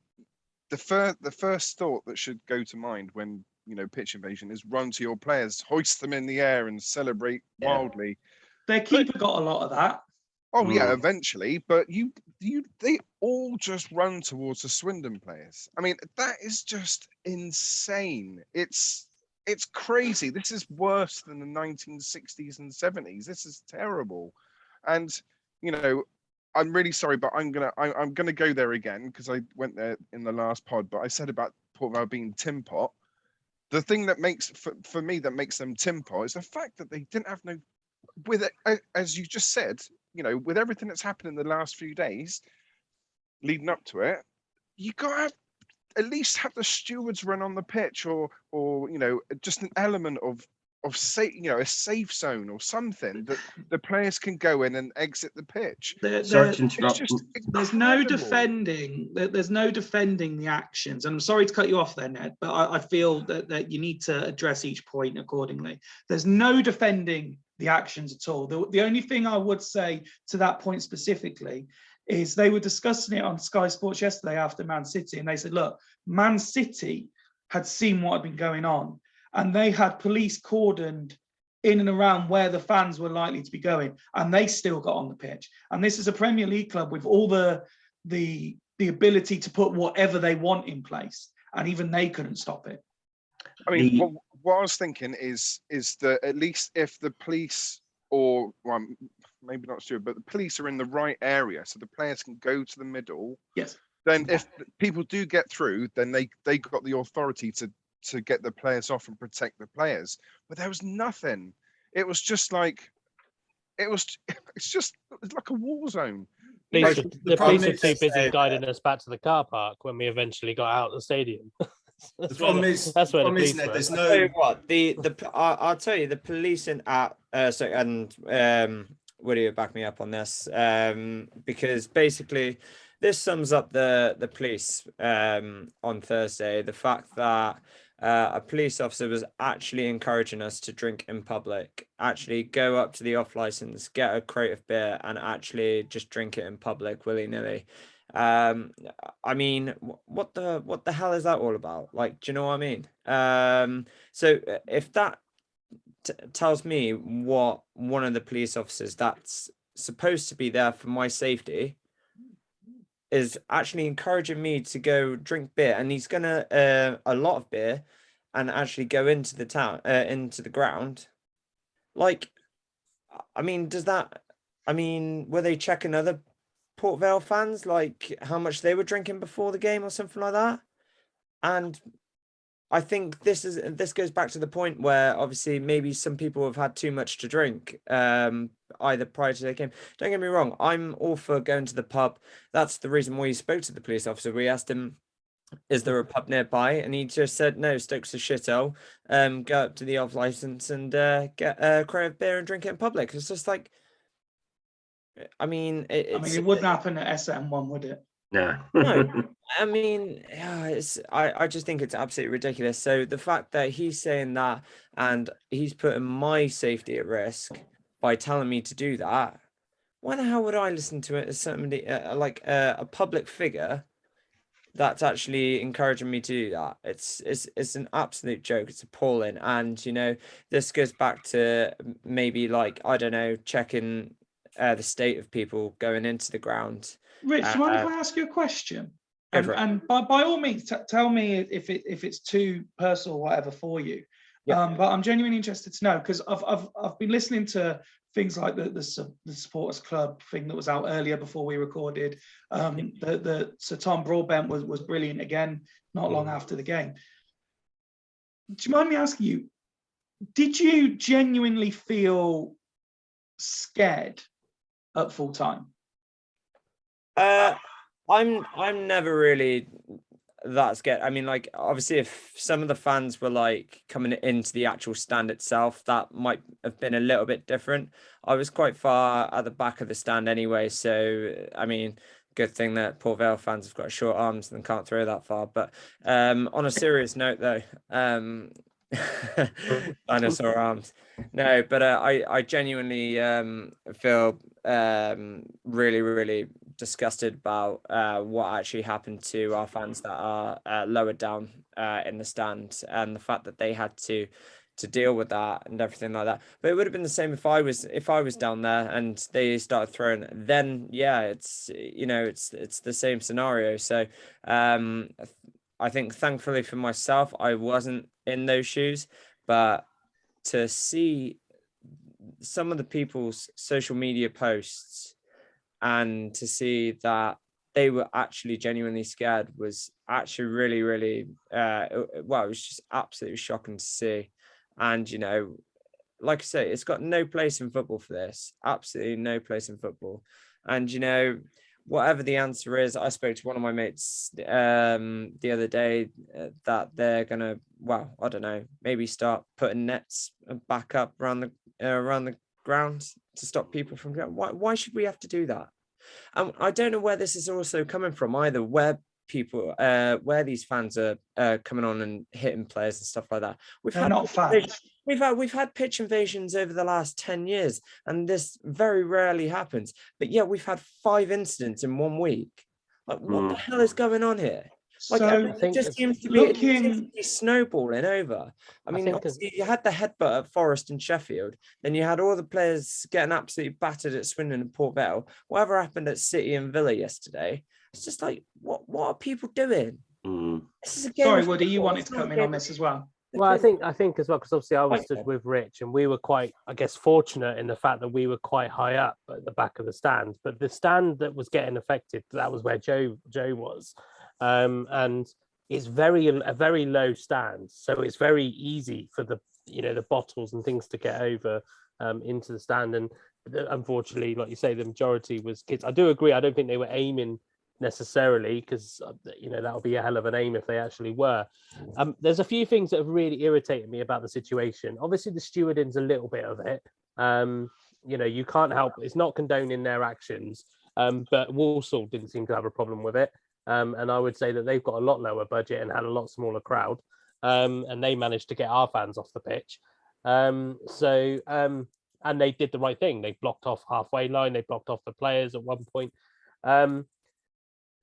The first thought that should go to mind when, you know, pitch invasion is run to your players, hoist them in the air, and celebrate wildly. Their keeper got a lot of that. Oh yeah, eventually, but they all just run towards the Swindon players. I mean, that is just insane. It's crazy. This is worse than the 1960s and 70s. This is terrible. And, you know, I'm really sorry, but I'm gonna go there again because I went there in the last pod. But I said about Port Vale being tin pot. The thing that makes for me that makes them tin pot is the fact that they didn't have no, with it, as you just said, you know, with everything that's happened in the last few days leading up to it, you gotta at least have the stewards run on the pitch, or you know, just an element of safe, you know, a safe zone or something that the players can go in and exit the pitch. Sorry to interrupt. There's no defending. There's no defending the actions. And I'm sorry to cut you off there, Ned, but I feel that you need to address each point accordingly. There's no defending the actions at all. The only thing I would say to that point specifically is they were discussing it on Sky Sports yesterday after Man City, and they said, look, Man City had seen what had been going on, and they had police cordoned in and around where the fans were likely to be going, and they still got on the pitch. And this is a Premier League club with all the ability to put whatever they want in place, and even they couldn't stop it. I mean, what I was thinking is that at least if the police, or well, maybe not sure, but the police are in the right area, so the players can go to the middle. Yes. Then if people do get through, then they got the authority to get the players off and protect the players. But there was nothing. It was just like, it's like a war zone. The police were too busy guiding us back to the car park when we eventually got out of the stadium. The problem is, that's where the police Ned, were. there's I'll tell you no. what, I'll tell you, the police in would you back me up on this? Because basically this sums up the police on Thursday. The fact that a police officer was actually encouraging us to drink in public, actually go up to the off license, get a crate of beer, and actually just drink it in public willy-nilly. I mean, what the hell is that all about? Like, do you know what I mean? So if that tells me what one of the police officers that's supposed to be there for my safety is actually encouraging me to go drink beer, and he's gonna a lot of beer, and actually go into the town, into the ground, like, I mean, were they checking other Port Vale fans, like how much they were drinking before the game or something like that? And I think this goes back to the point where obviously maybe some people have had too much to drink, either prior to the game. Don't get me wrong, I'm all for going to the pub. That's the reason why he spoke to the police officer. We asked him, is there a pub nearby? And he just said, no, Stoke's a shithole. Go up to the off license and get a crate of beer and drink it in public. It's just like, I mean, it wouldn't happen at SM1, would it? No. I mean, I just think it's absolutely ridiculous. So the fact that he's saying that and he's putting my safety at risk by telling me to do that, why the hell would I listen to it as somebody like a public figure that's actually encouraging me to do that. It's an absolute joke. It's appalling. And this goes back to maybe, like, I don't know, checking the state of people going into the ground. Rich, do you mind if I ask you a question? Go for it. And by all means, tell me if it's too personal or whatever for you. Yeah. But I'm genuinely interested to know, because I've been listening to things like the supporters club thing that was out earlier before we recorded. The Sir Tom Broadbent was brilliant again, not long after the game. Do you mind me asking you, did you genuinely feel scared at full time? I'm never really that scared. I mean, like, obviously, if some of the fans were like coming into the actual stand itself, that might have been a little bit different. I was quite far at the back of the stand anyway, so I mean, good thing that Port Vale fans have got short arms and can't throw that far. But on a serious note, though, dinosaur arms. No, but I genuinely feel really, really disgusted about what actually happened to our fans that are lower down in the stand, and the fact that they had to deal with that and everything like that. But it would have been the same if I was down there and they started throwing. Then yeah, it's it's the same scenario. So I think, thankfully for myself, I wasn't in those shoes, but to see some of the people's social media posts and to see that they were actually genuinely scared was actually really, really, it was just absolutely shocking to see. And, like I say, it's got no place in football for this, absolutely no place in football. And, whatever the answer is, I spoke to one of my mates the other day that they're gonna, I don't know, maybe start putting nets back up around the ground to stop people from going. Why should we have to do that? And I don't know where this is also coming from either, where these fans are coming on and hitting players and stuff like that. They're not fans. We've had pitch invasions over the last 10 years, and this very rarely happens. But yeah, we've had 5 incidents in 1 week. Like, what the hell is going on here? Like, So it just seems to be snowballing over. I mean, obviously, you had the headbutt at Forest and Sheffield. Then you had all the players getting absolutely battered at Swindon and Port Vale. Whatever happened at City and Villa yesterday, it's just like, what are people doing? This is a game. Sorry, Woody, you wanted to come in on this as well. Well, I think as well, because obviously I was stood with Rich, and we were quite, I guess, fortunate in the fact that we were quite high up at the back of the stand. But the stand that was getting affected, that was where Joe was, and it's a very low stand, so it's very easy for the the bottles and things to get over into the stand. And unfortunately, like you say, the majority was kids. I do agree. I don't think they were aiming necessarily, because that would be a hell of an aim if they actually were. There's a few things that have really irritated me about the situation. Obviously the stewarding's a little bit of it. You can't help, it's not condoning their actions, but Walsall didn't seem to have a problem with it, and I would say that they've got a lot lower budget and had a lot smaller crowd, and they managed to get our fans off the pitch, and they did the right thing. They blocked off halfway line, they blocked off the players at one point.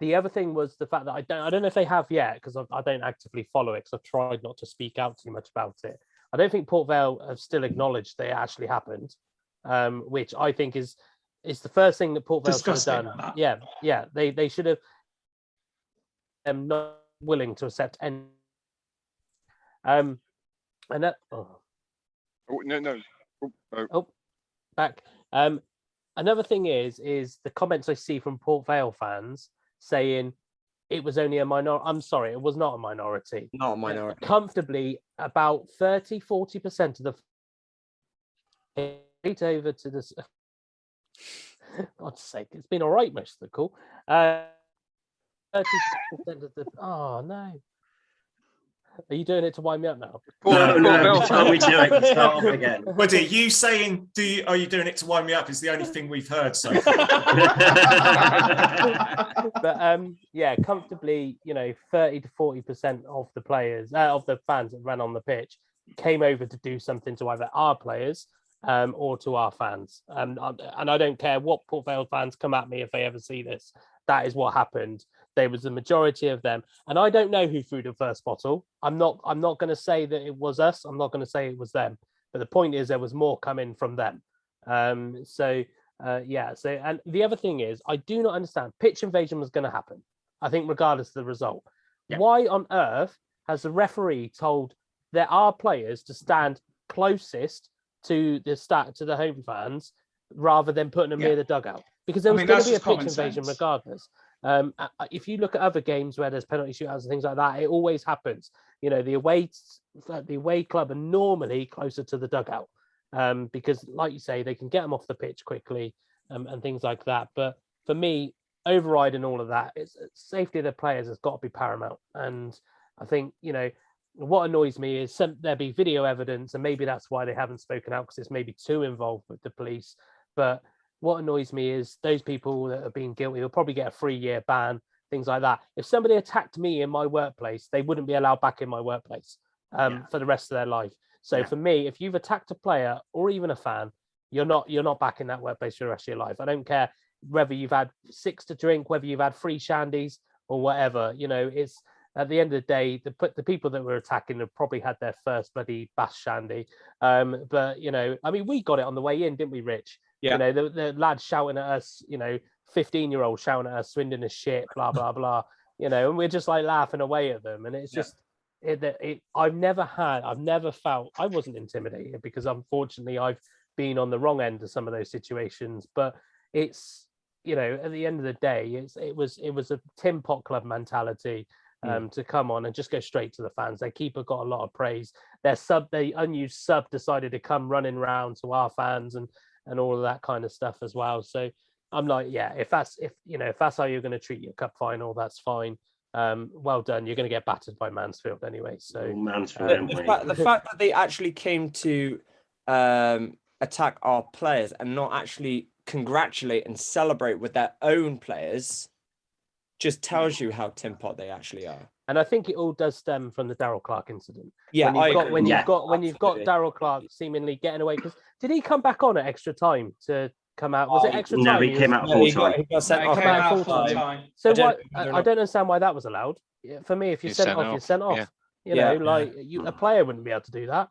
The other thing was the fact that I don't know if they have yet, because I don't actively follow it, because I've tried not to speak out too much about it. I don't think Port Vale have still acknowledged they actually happened, which I think is the first thing that Port Vale should have done. Yeah, they should have. I'm not willing to accept any. And that. Oh. Oh, no. Back. Another thing is the comments I see from Port Vale fans saying it was only a minority. I'm sorry, it was not a minority. Not a minority. Comfortably, about 30-40% of the over to this. God's sake, it's been all right most of the call. 30% of the. Oh no. Are you doing it to wind me up now? No. Tell me to start off again. Woody, you saying are you doing it to wind me up is the only thing we've heard so far. But comfortably, 30-40% of the players, of the fans that ran on the pitch, came over to do something to either our players or to our fans. And I don't care what Port Vale fans come at me if they ever see this. That is what happened. There was the majority of them, and I don't know who threw the first bottle. I'm not going to say that it was us. I'm not going to say it was them. But the point is, there was more coming from them. So and the other thing is, I do not understand. Pitch invasion was going to happen, I think, regardless of the result. Yeah. Why on earth has the referee told there are players to stand closest to the home fans rather than putting them near the dugout? Because there was going to be a pitch invasion regardless. If you look at other games where there's penalty shootouts and things like that, it always happens. You know, the away club are normally closer to the dugout because, like you say, they can get them off the pitch quickly and things like that. But for me, overriding all of that, it's safety of the players has got to be paramount. And I think, you know, what annoys me is there'll be video evidence, and maybe that's why they haven't spoken out, because it's maybe too involved with the police. But what annoys me is those people that are being guilty will probably get a 3-year ban, things like that. If somebody attacked me in my workplace, they wouldn't be allowed back in my workplace for the rest of their life. So for me, if you've attacked a player or even a fan, you're not back in that workplace for the rest of your life. I don't care whether you've had 6 to drink, whether you've had 3 shandies or whatever. You know, it's at the end of the day, the people that were attacking have probably had their first bloody bash shandy. But, you know, I mean, we got it on the way in, didn't we, Rich? Yeah. You know, the lads shouting at us, you know, 15-year-olds shouting at us, Swindon is shit, blah, blah, blah, you know, and we're just like laughing away at them. And it's just, I've never felt, I wasn't intimidated because unfortunately I've been on the wrong end of some of those situations. But it's, you know, at the end of the day, it was a Tin Pot Club mentality. To come on and just go straight to the fans. Their keeper got a lot of praise. Their unused sub decided to come running round to our fans and all of that kind of stuff as well. So I'm like, if that's how you're going to treat your cup final, that's fine. Well done. You're going to get battered by Mansfield anyway. So Mansfield, the fact that they actually came to attack our players and not actually congratulate and celebrate with their own players just tells you how tin pot they actually are. And I think it all does stem from the Daryl Clark incident. Yeah, when you've got Daryl Clark seemingly getting away, because did he come back on at extra time to come out? Was it extra time? No, he came out full time. He got sent off at full time. So I don't understand why that was allowed. For me, if you're sent off, you're sent off. Yeah. You know, a player wouldn't be able to do that.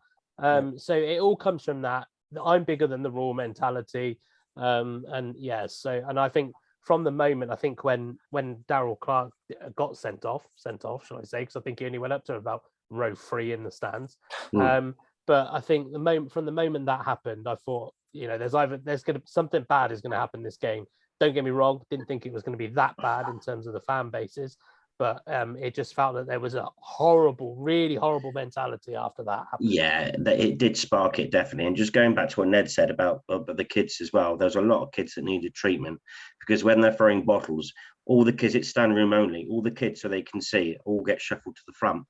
So it all comes from that. I'm bigger than the raw mentality. And I think from the moment, I think when Daryl Clark got sent off, shall I say, because I think he only went up to about row 3 in the stands. But I think from the moment that happened, I thought, you know, something bad is going to happen this game. Don't get me wrong, didn't think it was going to be that bad in terms of the fan bases, but it just felt that there was a really horrible mentality after that happened. Yeah, it did spark it, definitely. And just going back to what Ned said about the kids as well, there's a lot of kids that needed treatment, because when they're throwing bottles, all the kids, it's stand room only, all the kids, so they can see, all get shuffled to the front.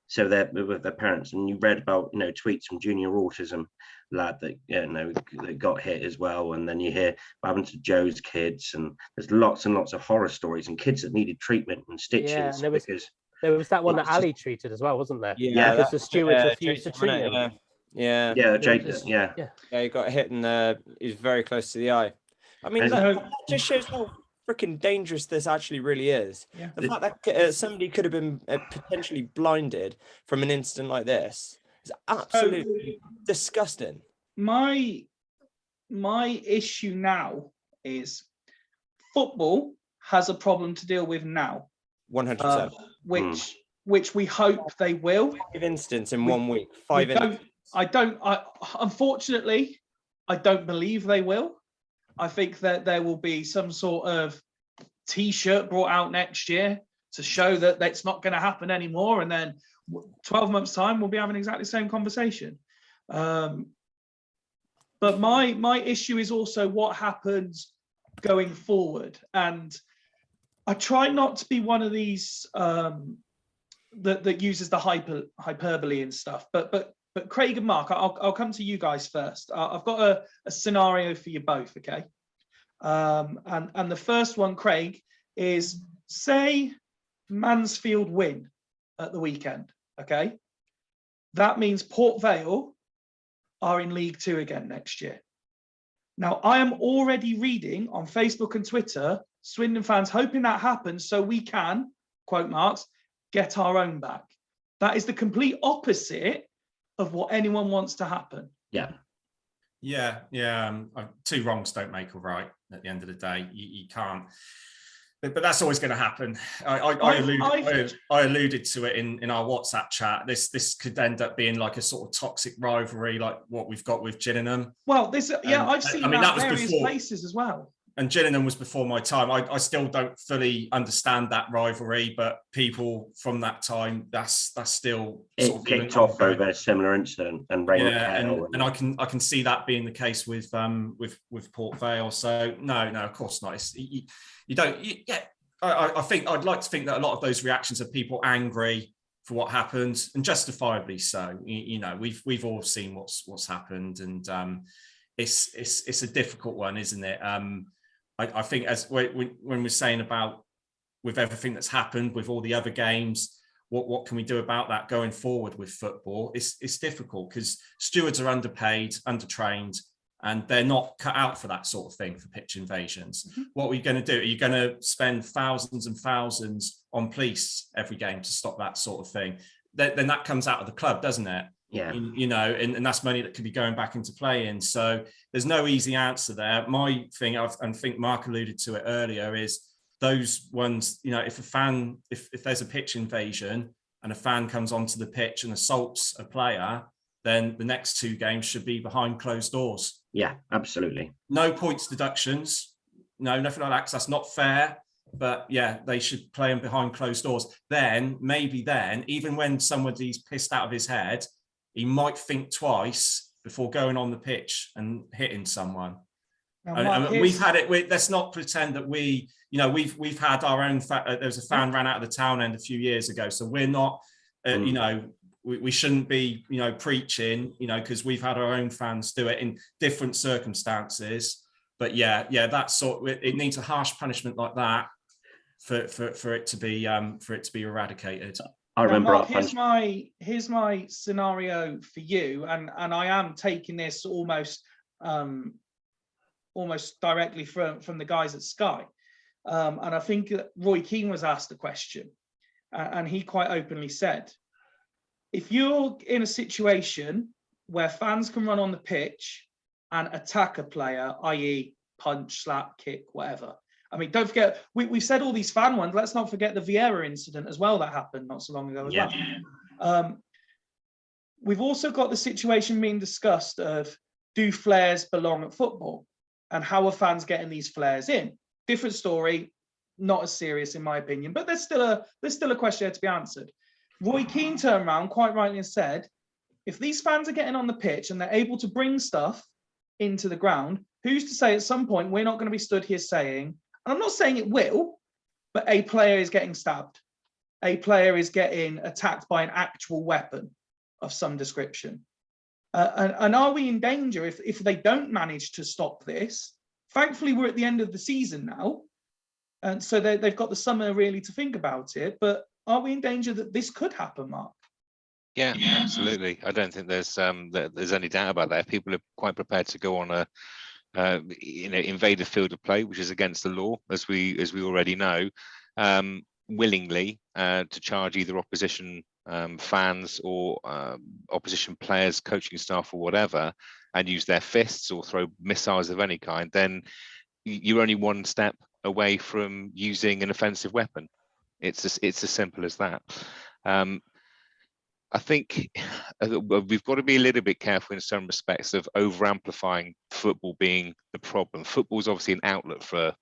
So they're with their parents. And you read about, you know, tweets from junior autism lad that got hit as well. And then you hear what happened to Joe's kids, and there's lots and lots of horror stories and kids that needed treatment and stitches. Yeah, and there was that one that Ali treated as well, wasn't there? Yeah, because the stewards refused to treat him. He got hit and he was very close to the eye. I mean, that just shows how freaking dangerous this actually really is. Yeah. The fact that somebody could have been potentially blinded from an incident like this is absolutely disgusting. My issue now is football has a problem to deal with now. 100%. Which we hope they will. 5 incidents in 1 week. Unfortunately, I don't believe they will. I think that there will be some sort of T-shirt brought out next year to show that that's not going to happen anymore. And then 12 months' time, we'll be having exactly the same conversation. But my issue is also what happens going forward. And I try not to be one of these that uses the hyperbole and stuff. But Craig and Mark, I'll come to you guys first. I've got a scenario for you both, okay? And the first one, Craig, is say Mansfield win at the weekend, okay? That means Port Vale are in League 2 again next year. Now, I am already reading on Facebook and Twitter, Swindon fans hoping that happens so we can, quote marks, get our own back. That is the complete opposite of what anyone wants to happen. Yeah. Two wrongs don't make a right at the end of the day. You can't. But that's always going to happen. I alluded to it in our WhatsApp chat. This could end up being like a sort of toxic rivalry, like what we've got with Gillingham. Well, I've seen that various places as well. And Gillingham was before my time. I still don't fully understand that rivalry, but people from that time, that's still it kicked off over a similar incident and rain. And I can see that being the case with Port Vale. So no, of course not. I think I'd like to think that a lot of those reactions are people angry for what happened, and justifiably so. We've all seen what's happened, and it's a difficult one, isn't it? I think as when we're saying about with everything that's happened with all the other games, what can we do about that going forward with football? It's difficult because stewards are underpaid, undertrained, and they're not cut out for that sort of thing, for pitch invasions. Mm-hmm. What are you going to do? Are you going to spend thousands and thousands on police every game to stop that sort of thing? Then that comes out of the club, doesn't it? Yeah. And that's money that could be going back into playing. So there's no easy answer there. My thing, I think Mark alluded to it earlier, is those ones, if there's a pitch invasion and a fan comes onto the pitch and assaults a player, then the next two games should be behind closed doors. Yeah, absolutely. No points deductions. No, nothing like that, because that's not fair. But yeah, they should play them behind closed doors. Then, even when somebody's pissed out of his head, he might think twice before going on the pitch and hitting someone. We've had it. Let's not pretend that we've had our own. There was a fan ran out of the town end a few years ago, so we're not. We shouldn't be preaching, because we've had our own fans do it in different circumstances. But yeah, that it needs a harsh punishment like that for it to be eradicated. I remember. Mark, here's my scenario for you, and I am taking this almost directly from the guys at Sky, and I think Roy Keane was asked a question, and he quite openly said, if you're in a situation where fans can run on the pitch and attack a player, i.e. punch, slap, kick, whatever. I mean, don't forget, we've said all these fan ones. Let's not forget the Vieira incident as well that happened not so long ago as well. We've also got the situation being discussed of, do flares belong at football? And how are fans getting these flares in? Different story, not as serious in my opinion, but there's still a question there to be answered. Roy Keane turned around quite rightly and said, if these fans are getting on the pitch and they're able to bring stuff into the ground, who's to say at some point we're not going to be stood here saying, and I'm not saying it will, but a player is getting stabbed, a player is getting attacked by an actual weapon of some description. And are we in danger if they don't manage to stop this? Thankfully, we're at the end of the season now, and so they've got the summer really to think about it, but are we in danger that this could happen, Mark? Yeah, absolutely. I don't think there's any doubt about that. People are quite prepared to go on a invade a field of play, which is against the law, as we already know, willingly to charge either opposition fans or opposition players, coaching staff, or whatever, and use their fists or throw missiles of any kind. Then you're only one step away from using an offensive weapon. It's as simple as that. I think we've got to be a little bit careful in some respects of over amplifying football being the problem. Football is obviously an outlet for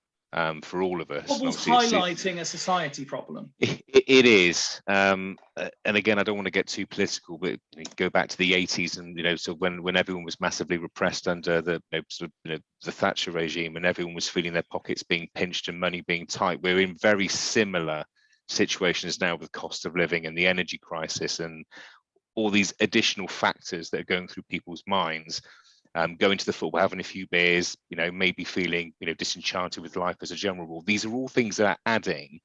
all of us. Football's highlighting a society problem. It is, and again, I don't want to get too political, but go back to the 80s, and so when everyone was massively repressed under the the Thatcher regime, and everyone was feeling their pockets being pinched and money being tight. We're in very similar situations now with cost of living and the energy crisis and all these additional factors that are going through people's minds. Going to the football, having a few beers, maybe feeling disenchanted with life as a general rule. These are all things that are adding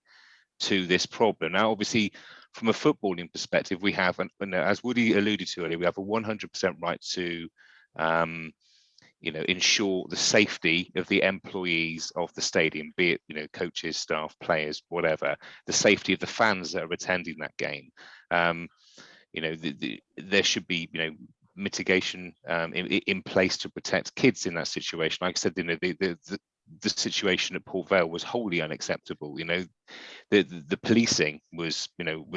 to this problem. Now, obviously, from a footballing perspective, we have, and as Woody alluded to earlier, we have a 100% right to ensure the safety of the employees of the stadium, be it, coaches, staff, players, whatever, the safety of the fans that are attending that game. There should be, mitigation in place to protect kids in that situation. Like I said, the situation at Port Vale was wholly unacceptable. The policing was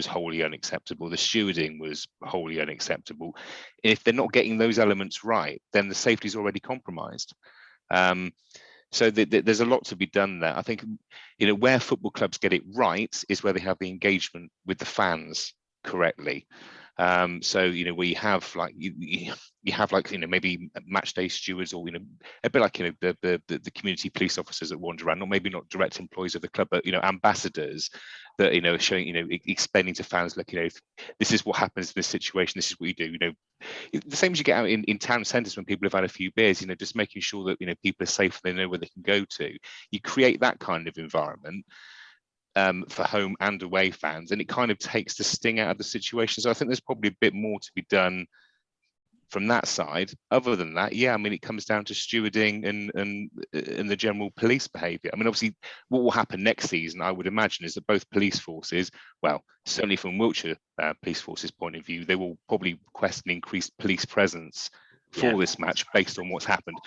wholly unacceptable. The stewarding was wholly unacceptable. If they're not getting those elements right, then the safety is already compromised. So there's a lot to be done there. I think, where football clubs get it right is where they have the engagement with the fans correctly. So we have maybe match day stewards, or a bit like the community police officers that wander around, or maybe not direct employees of the club, but ambassadors that are showing, explaining to fans, look, this is what happens in this situation, this is what you do. The same as you get out in town centres when people have had a few beers, just making sure that people are safe and they know where they can go to. You create that kind of environment for home and away fans, and it kind of takes the sting out of the situation. So I think there's probably a bit more to be done from that side. Other than that, it comes down to stewarding and the general police behaviour. Obviously, what will happen next season, I would imagine, is that both police forces, well, certainly from Wiltshire Police Force's point of view, they will probably request an increased police presence for this match based on what's happened.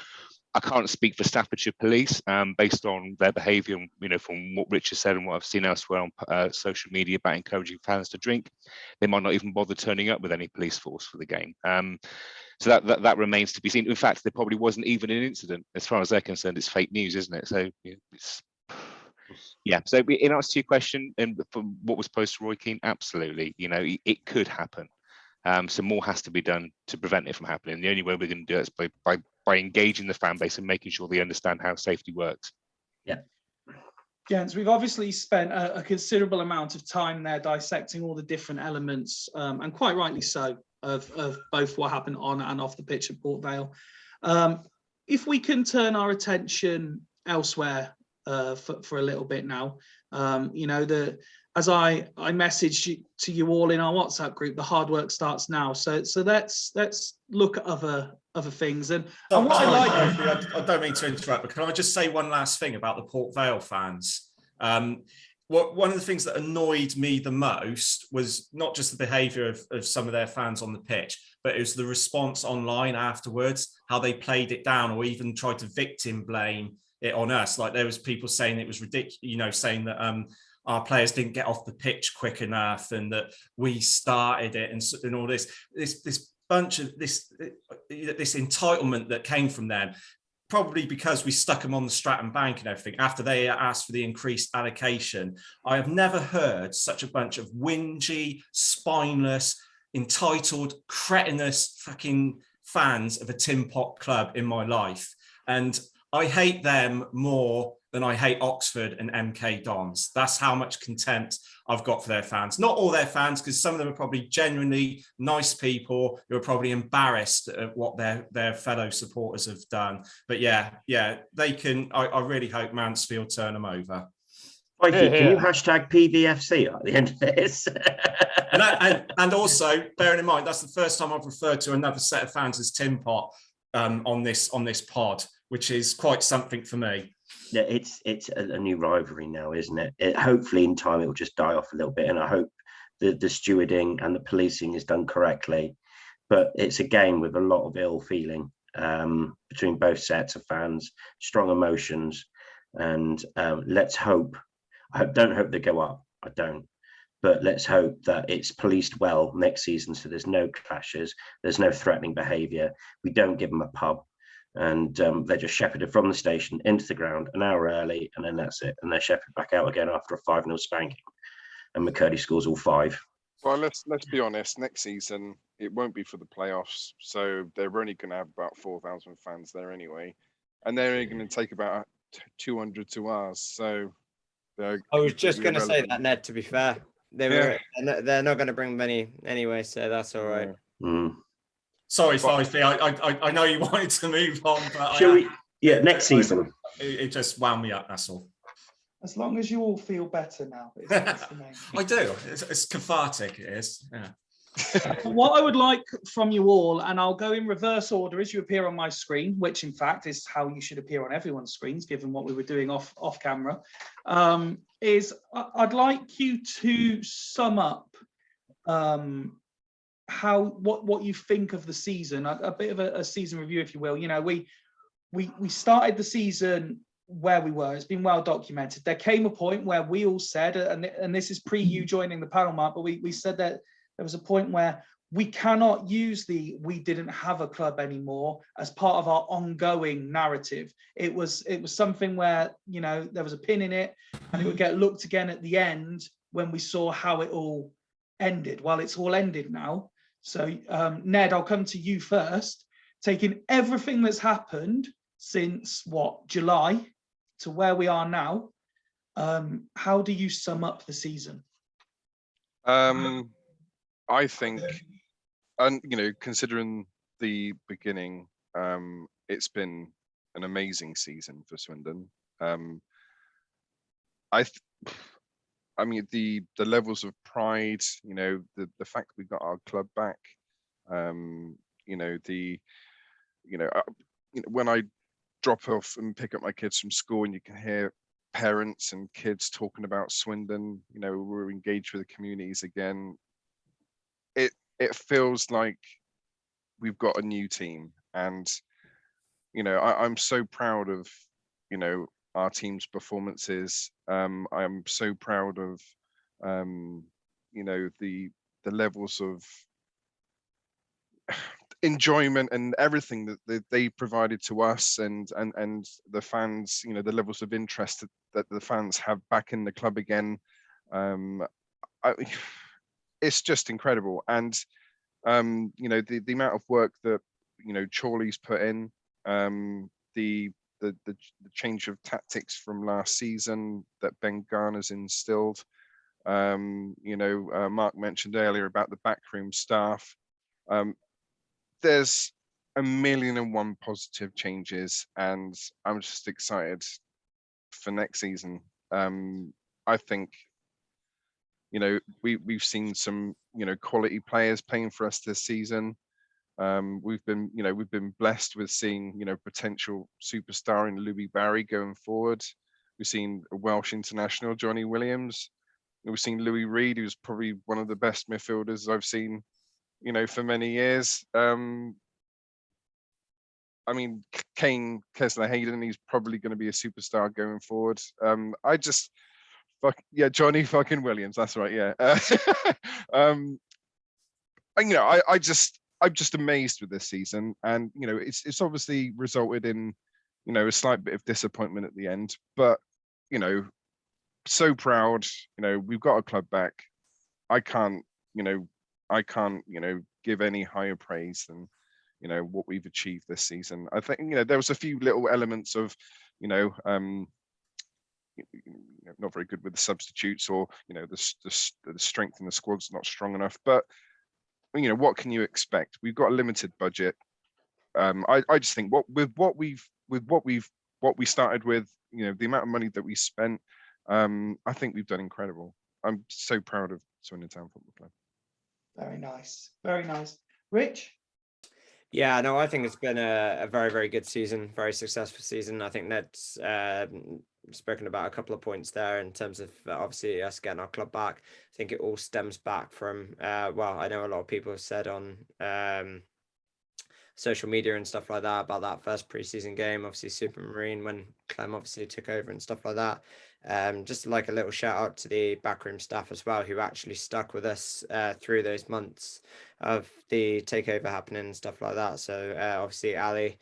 I can't speak for Staffordshire Police based on their behaviour, from what Richard said and what I've seen elsewhere on social media about encouraging fans to drink. They might not even bother turning up with any police force for the game. So that remains to be seen. In fact, there probably wasn't even an incident. As far as they're concerned, it's fake news, isn't it? So So in answer to your question, and from what was posed to Roy Keane, absolutely, it could happen. So more has to be done to prevent it from happening. The only way we're going to do it is by engaging the fan base and making sure they understand how safety works. Gents, we've obviously spent a considerable amount of time there dissecting all the different elements, and quite rightly so, of both what happened on and off the pitch at Port Vale. If we can turn our attention elsewhere for a little bit now, as I messaged to you all in our WhatsApp group, the hard work starts now. So let's look at other things. And what I like, I don't mean to interrupt, but can I just say one last thing about the Port Vale fans? One of the things that annoyed me the most was not just the behaviour of some of their fans on the pitch, but it was the response online afterwards, how they played it down or even tried to victim blame it on us. Like there was people saying it was ridiculous, saying that our players didn't get off the pitch quick enough and that we started it and all this bunch of this entitlement that came from them, probably because we stuck them on the Stratton Bank and everything after they asked for the increased allocation. I have never heard such a bunch of whingy, spineless, entitled, cretinous fucking fans of a tin pot club in my life. And I hate them more than I hate Oxford and MK Dons. That's how much contempt I've got for their fans. Not all their fans, because some of them are probably genuinely nice people who are probably embarrassed at what their fellow supporters have done. But yeah, they can. I really hope Mansfield turn them over. Fyfie, can you hashtag PVFC at the end of this? and also, bearing in mind, that's the first time I've referred to another set of fans as Tin Pot on this pod, which is quite something for me. Yeah, it's a new rivalry now, isn't it? Hopefully in time it will just die off a little bit, and I hope the stewarding and the policing is done correctly. But it's a game with a lot of ill feeling between both sets of fans, strong emotions, and let's hope. I don't hope they go up. I don't. But let's hope that it's policed well next season, so there's no clashes, there's no threatening behaviour. We don't give them a pub. And they're just shepherded from the station into the ground an hour early, and then that's it. And they're shepherded back out again after a 5-0 spanking. And McCurdy scores all 5. Well, let's be honest. Next season, it won't be for the playoffs, so they're only going to have about 4,000 fans there anyway, and they're only going to take about 200 to ours. So I was just going to say that, Ned. To be fair, they're not going to bring many anyway, so that's all right. Mm. Sorry, Fyfie. I know you wanted to move on, but next season. It just wound me up. That's all. As long as you all feel better now. It's the main thing. I do. It's cathartic. It is. Yeah. What I would like from you all, and I'll go in reverse order as you appear on my screen, which in fact is how you should appear on everyone's screens, given what we were doing off camera, is I'd like you to sum up what you think of the season, a bit of a season review, if you will. You know, we started the season where we were. It's been well documented. There came a point where we all said, and this is pre you joining the panel, Mark, but we said that there was a point where we cannot use we didn't have a club anymore as part of our ongoing narrative. It was something where, you know, there was a pin in it and it would get looked again at the end when we saw how it all ended. Well, it's all ended now. So Ned, I'll come to you first. Taking everything that's happened since July to where we are now, how do you sum up the season? I think, and you know, considering the beginning, it's been an amazing season for Swindon. I mean, the levels of pride, you know, the fact we got our club back, you know, when I drop off and pick up my kids from school and you can hear parents and kids talking about Swindon, you know, we're engaged with the communities again. It feels like we've got a new team, and you know, I'm so proud of, you know, our team's performances. I'm so proud of, you know, the levels of enjoyment and everything that they provided to us, and the fans, you know, the levels of interest that the fans have back in the club again. It's just incredible. And you know, the amount of work that, you know, Chorley's put in, the change of tactics from last season that Ben Garner's instilled. You know, Mark mentioned earlier about the backroom staff. There's 1,000,001 positive changes, and I'm just excited for next season. I think, you know, we've seen some, you know, quality players playing for us this season. We've been blessed with seeing, you know, potential superstar in Louis Barry going forward. We've seen a Welsh international, Johnny Williams. We've seen Louis Reed, who's probably one of the best midfielders I've seen, you know, for many years. I mean, Kane Kessler-Hayden, he's probably going to be a superstar going forward. Johnny fucking Williams, that's right, yeah. And, you know, I'm just amazed with this season, and you know, it's obviously resulted in, you know, a slight bit of disappointment at the end, but you know, so proud. You know, we've got our club back. I can't give any higher praise than, you know, what we've achieved this season. I think, you know, there was a few little elements of, you know, not very good with the substitutes, or you know, the strength in the squad's not strong enough. But you know, what can you expect? We've got a limited budget. I just think what we started with, you know, the amount of money that we spent, I think we've done incredible. I'm so proud of Swindon Town Football Club. Very nice, very nice. Rich? Yeah, no, I think it's been a very, very good season, very successful season. I think Ned's spoken about a couple of points there in terms of obviously us getting our club back. I think it all stems back from, well, I know a lot of people have said on social media and stuff like that about that first preseason game, obviously Supermarine, when Clem obviously took over and stuff like that. Just like a little shout out to the backroom staff as well, who actually stuck with us through those months of the takeover happening and stuff like that. So obviously Ali,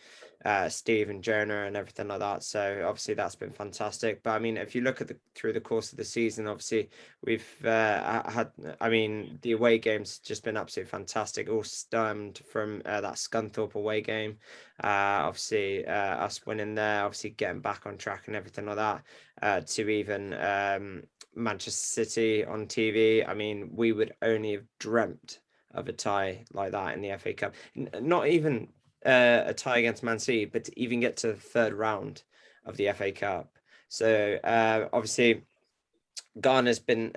Steve and Jonah and everything like that. So obviously that's been fantastic. But I mean, if you look at through the course of the season, obviously we've had, I mean, the away games just been absolutely fantastic. All stemmed from that Scunthorpe away game. Obviously us winning there, obviously getting back on track and everything like that. To even Manchester City on TV. I mean, we would only have dreamt of a tie like that in the FA Cup. Not even a tie against Man City, but to even get to the third round of the FA Cup. So obviously Ghana's been,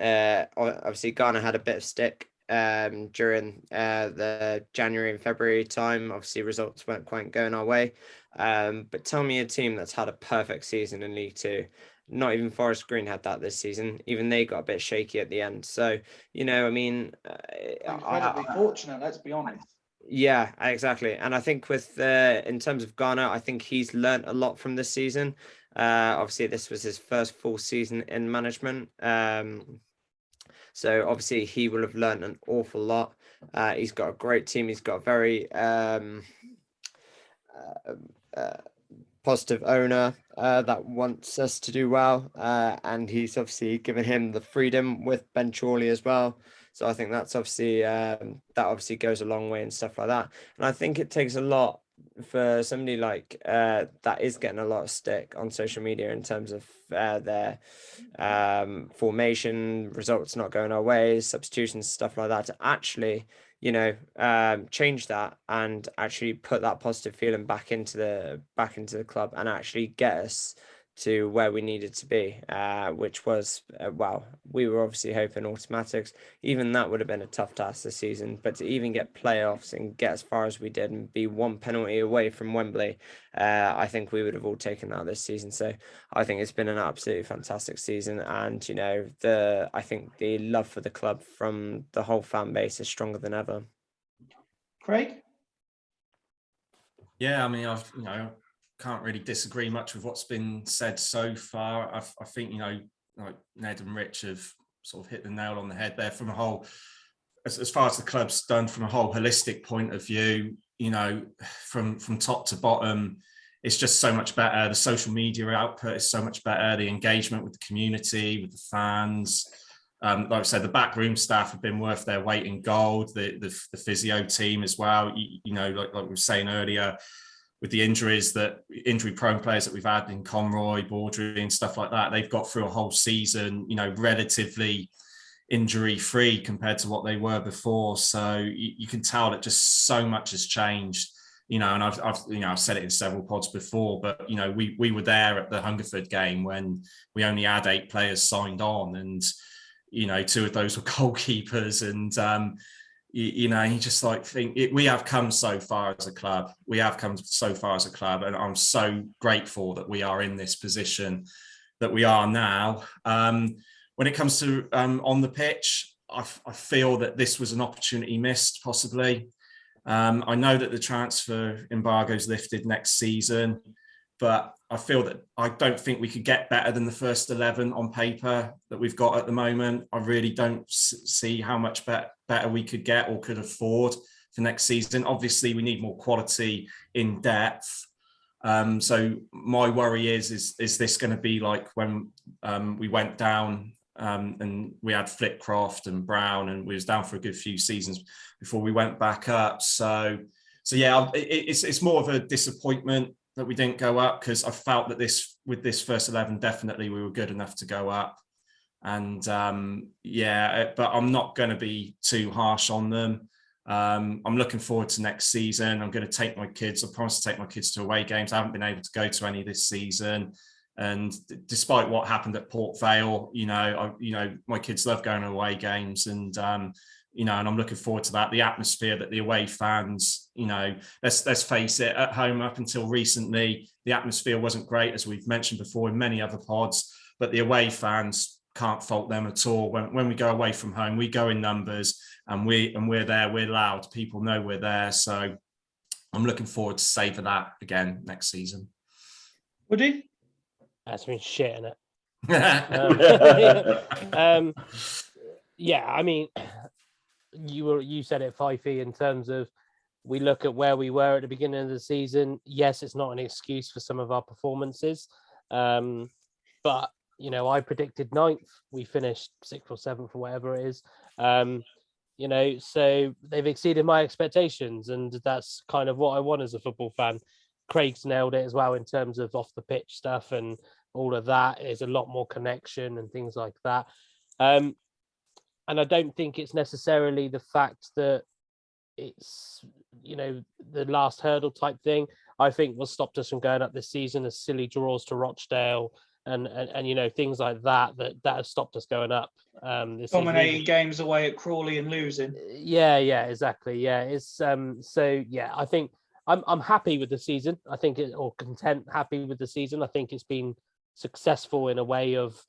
obviously Ghana had a bit of stick during the January and February time. Obviously, results weren't quite going our way. But tell me a team that's had a perfect season in League Two. Not even Forest Green had that this season. Even they got a bit shaky at the end. So, I mean, incredibly fortunate, let's be honest. Yeah, exactly. And I think with in terms of Garner, I think he's learnt a lot from this season. Obviously, this was his first full season in management. So obviously he will have learned an awful lot. He's got a great team. He's got a very positive owner that wants us to do well. And he's obviously given him the freedom with Ben Chorley as well. So I think that's obviously that obviously goes a long way and stuff like that. And I think it takes a lot for somebody like that is getting a lot of stick on social media in terms of their formation, results not going our way, substitutions, stuff like that, to actually change that and actually put that positive feeling back into the club and actually get us to where we needed to be, which was we were obviously hoping automatics. Even that would have been a tough task this season, but to even get playoffs and get as far as we did and be one penalty away from Wembley, I think we would have all taken that this season. So I think it's been an absolutely fantastic season, and I think the love for the club from the whole fan base is stronger than ever. Craig? Yeah, I mean, can't really disagree much with what's been said so far. I think, like Ned and Rich have sort of hit the nail on the head there from a whole, as far as the club's done from a whole holistic point of view, from top to bottom, it's just so much better. The social media output is so much better. The engagement with the community, with the fans. Like I said, the backroom staff have been worth their weight in gold. The physio team as well, like we were saying earlier, with the injury-prone players that we've had in Conroy, Baudry and stuff like that, they've got through a whole season, relatively injury-free compared to what they were before. So you can tell that just so much has changed, and I've said it in several pods before, but we were there at the Hungerford game when we only had 8 players signed on, and 2 of those were goalkeepers, and you just think we have come so far as a club. We have come so far as a club, and I'm so grateful that we are in this position that we are now. When it comes to on the pitch, I feel that this was an opportunity missed, possibly. I know that the transfer embargo is lifted next season, but I don't think we could get better than the first 11 on paper that we've got at the moment. I really don't see how much better we could get or could afford for next season. Obviously, we need more quality in depth. So my worry is this going to be like when we went down and we had Flitcroft and Brown, and we was down for a good few seasons before we went back up. So yeah, it's more of a disappointment that we didn't go up, because I felt that with this first 11, definitely we were good enough to go up. And but I'm not going to be too harsh on them. I'm looking forward to next season. I'm going to take my kids. I promised to take my kids to away games. I haven't been able to go to any this season. And despite what happened at Port Vale, my kids love going to away games, and and I'm looking forward to that. The atmosphere that the away fans, let's face it, at home up until recently, the atmosphere wasn't great, as we've mentioned before in many other pods, but the away fans, can't fault them at all. When we go away from home, we go in numbers, and we're there, we're loud, people know we're there. So I'm looking forward to savor that again next season. Woody? That's been shit, isn't it? Yeah, I mean, you said it, Fyfie, in terms of we look at where we were at the beginning of the season. Yes, it's not an excuse for some of our performances, but I predicted 9th. We finished 6th or 7th or whatever it is. So they've exceeded my expectations, and that's kind of what I want as a football fan. Craig's nailed it as well in terms of off the pitch stuff and all of that. There's a lot more connection and things like that. And I don't think it's necessarily the fact that it's, the last hurdle type thing. I think what stopped us from going up this season is silly draws to Rochdale and you know, things like that has stopped us going up. This season. Dominating games away at Crawley and losing. Yeah, exactly. Yeah, it's so yeah, I think I'm happy with the season. I think happy with the season. I think it's been successful in a way of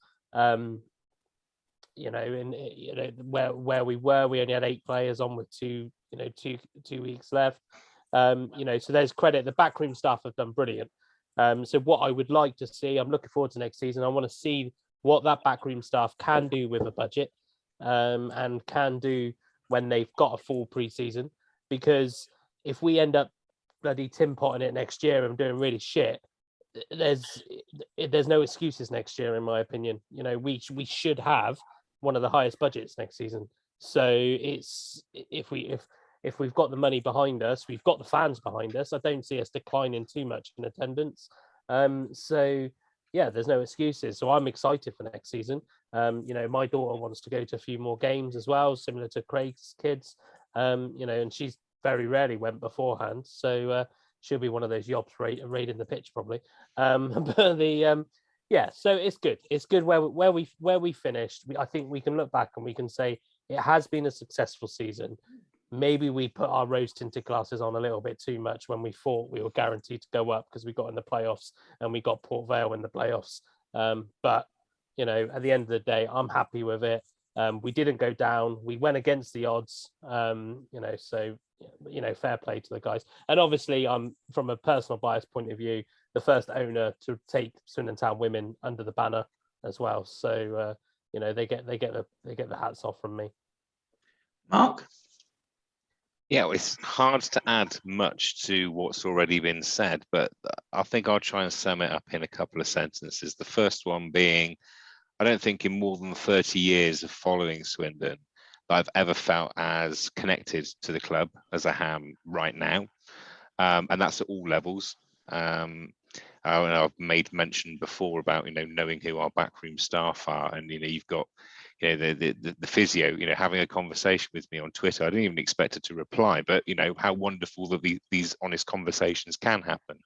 you know, where we were, we only had 8 players on with two weeks left. You know, so there's credit. The backroom staff have done brilliant. So what I would like to see, I'm looking forward to next season. I want to see what that backroom staff can do with a budget, and can do when they've got a full preseason. Because if we end up bloody tin potting it next year and doing really shit, there's no excuses next year, in my opinion. You know, we should have one of the highest budgets next season. So it's if we've got the money behind us, we've got the fans behind us, I don't see us declining too much in attendance. So yeah, there's no excuses. So I'm excited for next season. You know, my daughter wants to go to a few more games as well, similar to Craig's kids. You know, and she's very rarely went beforehand. So she'll be one of those yobs raiding the pitch probably. But yeah, so it's good. It's good where we finished. I think we can look back and we can say it has been a successful season. Maybe we put our rose tinted glasses on a little bit too much when we thought we were guaranteed to go up because we got in the playoffs and we got Port Vale in the playoffs. But you know, at the end of the day, I'm happy with it. We didn't go down. We went against the odds. You know, so you know, fair play to the guys. And obviously, I'm from a personal bias point of view, the first owner to take Swindon Town women under the banner as well. So you know, they get the hats off from me. Mark? Yeah, well, it's hard to add much to what's already been said, but I think I'll try and sum it up in a couple of sentences. The first one being, I don't think in more than 30 years of following Swindon that I've ever felt as connected to the club as I am right now. And that's at all levels. I've made mention before about, you know, knowing who our backroom staff are, and you know, you've got, you know, the physio, you know, having a conversation with me on Twitter. I didn't even expect it to reply, but you know how wonderful that these honest conversations can happen.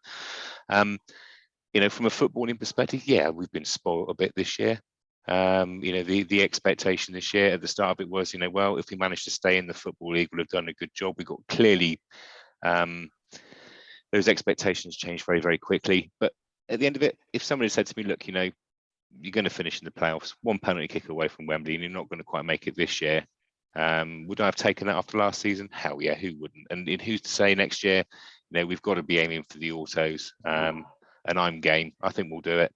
You know, from a footballing perspective, yeah, we've been spoiled a bit this year. You know, the expectation this year at the start of it was, you know, well, if we manage to stay in the Football League, we'll have done a good job. We got clearly those expectations changed very, very quickly. But at the end of it, if somebody said to me, look, you know, you're going to finish in the playoffs, one penalty kick away from Wembley, and you're not going to quite make it this year, would I have taken that after last season? Hell yeah, who wouldn't? And who's to say next year, you know, we've got to be aiming for the autos, and I'm game. I think we'll do it.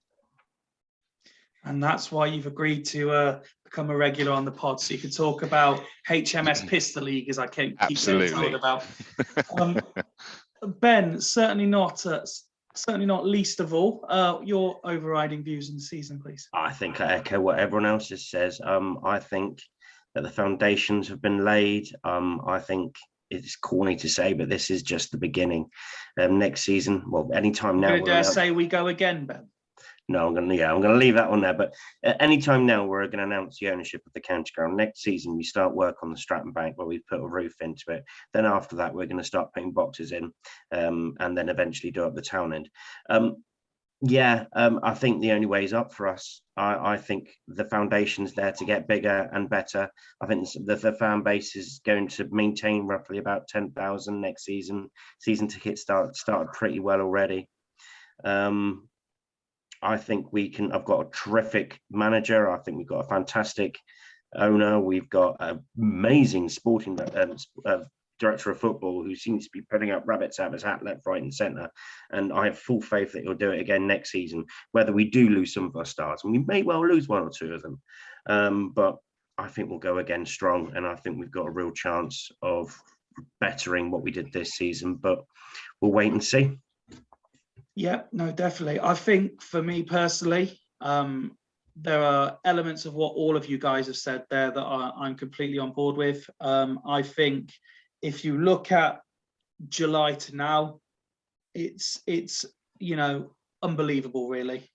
And that's why you've agreed to become a regular on the pod, so you can talk about HMS Pistol League, as I keep talking about. Ben, certainly not least of all, your overriding views on the season, please. I think I echo what everyone else has says. I think that the foundations have been laid. I think it's corny to say, but this is just the beginning. Next season, well, anytime now. Dare say we go again, Ben? No, I'm gonna leave that one there. But anytime now, we're going to announce the ownership of the county ground. Next season, we start work on the Stratton Bank where we put a roof into it. Then after that, we're going to start putting boxes in, and then eventually do up the town end. I think the only way is up for us. I think the foundation's there to get bigger and better. I think the fan base is going to maintain roughly about 10,000 next season. Season tickets started pretty well already. I think we can. I've got a terrific manager. I think we've got a fantastic owner. We've got an amazing sporting director of football who seems to be putting up rabbits out of his hat left, right, and centre. And I have full faith that he'll do it again next season. Whether we do lose some of our stars, and we may well lose one or two of them, but I think we'll go again strong. And I think we've got a real chance of bettering what we did this season. But we'll wait and see. Yeah, no, definitely. I think for me personally, there are elements of what all of you guys have said there that I'm completely on board with. I think if you look at July to now, it's you know, unbelievable really,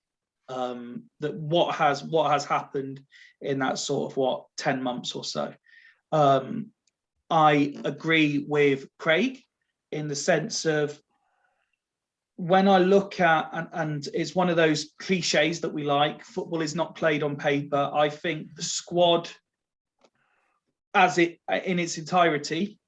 that what has happened in that sort of 10 months or so. I agree with Craig in the sense of when I look at, and it's one of those cliches that we like, football is not played on paper. I think the squad, as it in its entirety,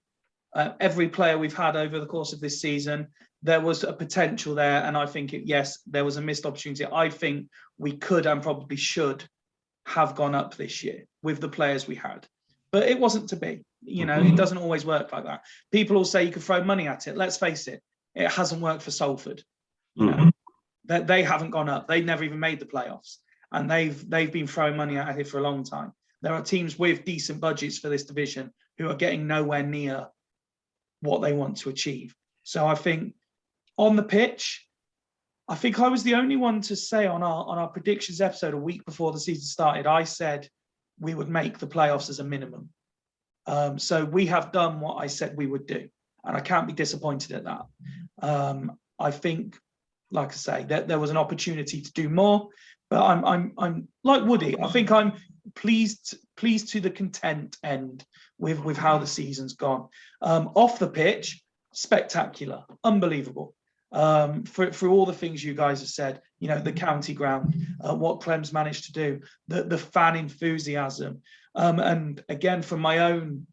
every player we've had over the course of this season, there was a potential there, and I think yes, there was a missed opportunity. I think we could and probably should have gone up this year with the players we had, but it wasn't to be. You know, it doesn't always work like that. People will say you can throw money at it. Let's face it, it hasn't worked for Salford. You know, that they haven't gone up. They've never even made the playoffs, and they've been throwing money at it for a long time. There are teams with decent budgets for this division who are getting nowhere near what they want to achieve. So I think on the pitch, I think I was the only one to say on our predictions episode a week before the season started, I said we would make the playoffs as a minimum. So we have done what I said we would do, and I can't be disappointed at that. I think, like I say, that there was an opportunity to do more, but I'm like Woody. I think I'm pleased to the content end with how the season's gone. Off the pitch, spectacular, unbelievable. For all the things you guys have said, you know, the county ground, what Clem's managed to do, the fan enthusiasm, and again, from my own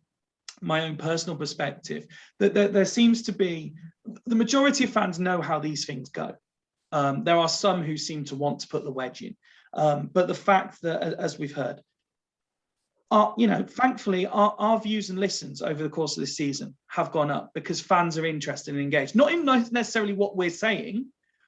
personal perspective, that there seems to be, the majority of fans know how these things go. There are some who seem to want to put the wedge in, but the fact that, as we've heard, thankfully, our views and listens over the course of this season have gone up because fans are interested and engaged. Not in necessarily what we're saying,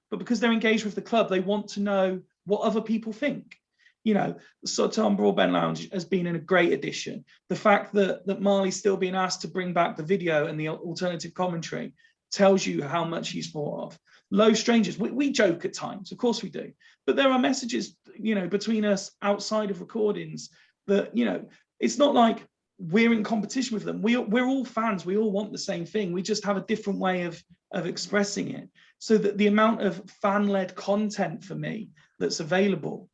but because they're engaged with the club, they want to know what other people think. You know, the Sutton Broadbent Lounge has been a great addition. The fact that Marley's still being asked to bring back the video and the alternative commentary tells you how much he's thought of. Low Strangers, we joke at times, of course we do, but there are messages, you know, between us outside of recordings that, you know, it's not like we're in competition with them. We're all fans. We all want the same thing. We just have a different way of expressing it. So that the amount of fan-led content for me that's available,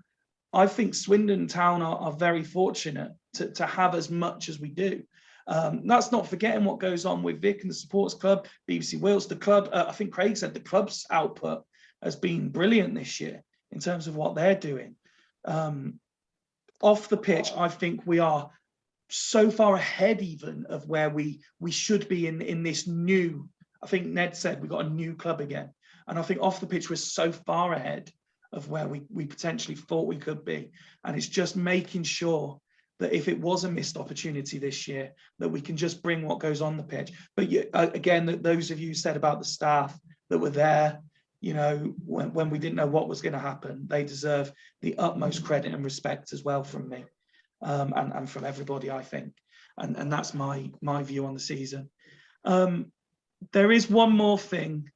I think Swindon Town are very fortunate to have as much as we do. That's not forgetting what goes on with Vic and the Supporters Club, BBC Wales, the club. I think Craig said the club's output has been brilliant this year in terms of what they're doing. Off the pitch, I think we are so far ahead even of where we should be in this new, I think Ned said we got a new club again. And I think off the pitch, we're so far ahead of where we potentially thought we could be. And it's just making sure that if it was a missed opportunity this year, that we can just bring what goes on the pitch. But again, that those of you said about the staff that were there, you know, when we didn't know what was going to happen, they deserve the utmost credit and respect as well from me, and from everybody, I think. And that's my view on the season. There is one more thing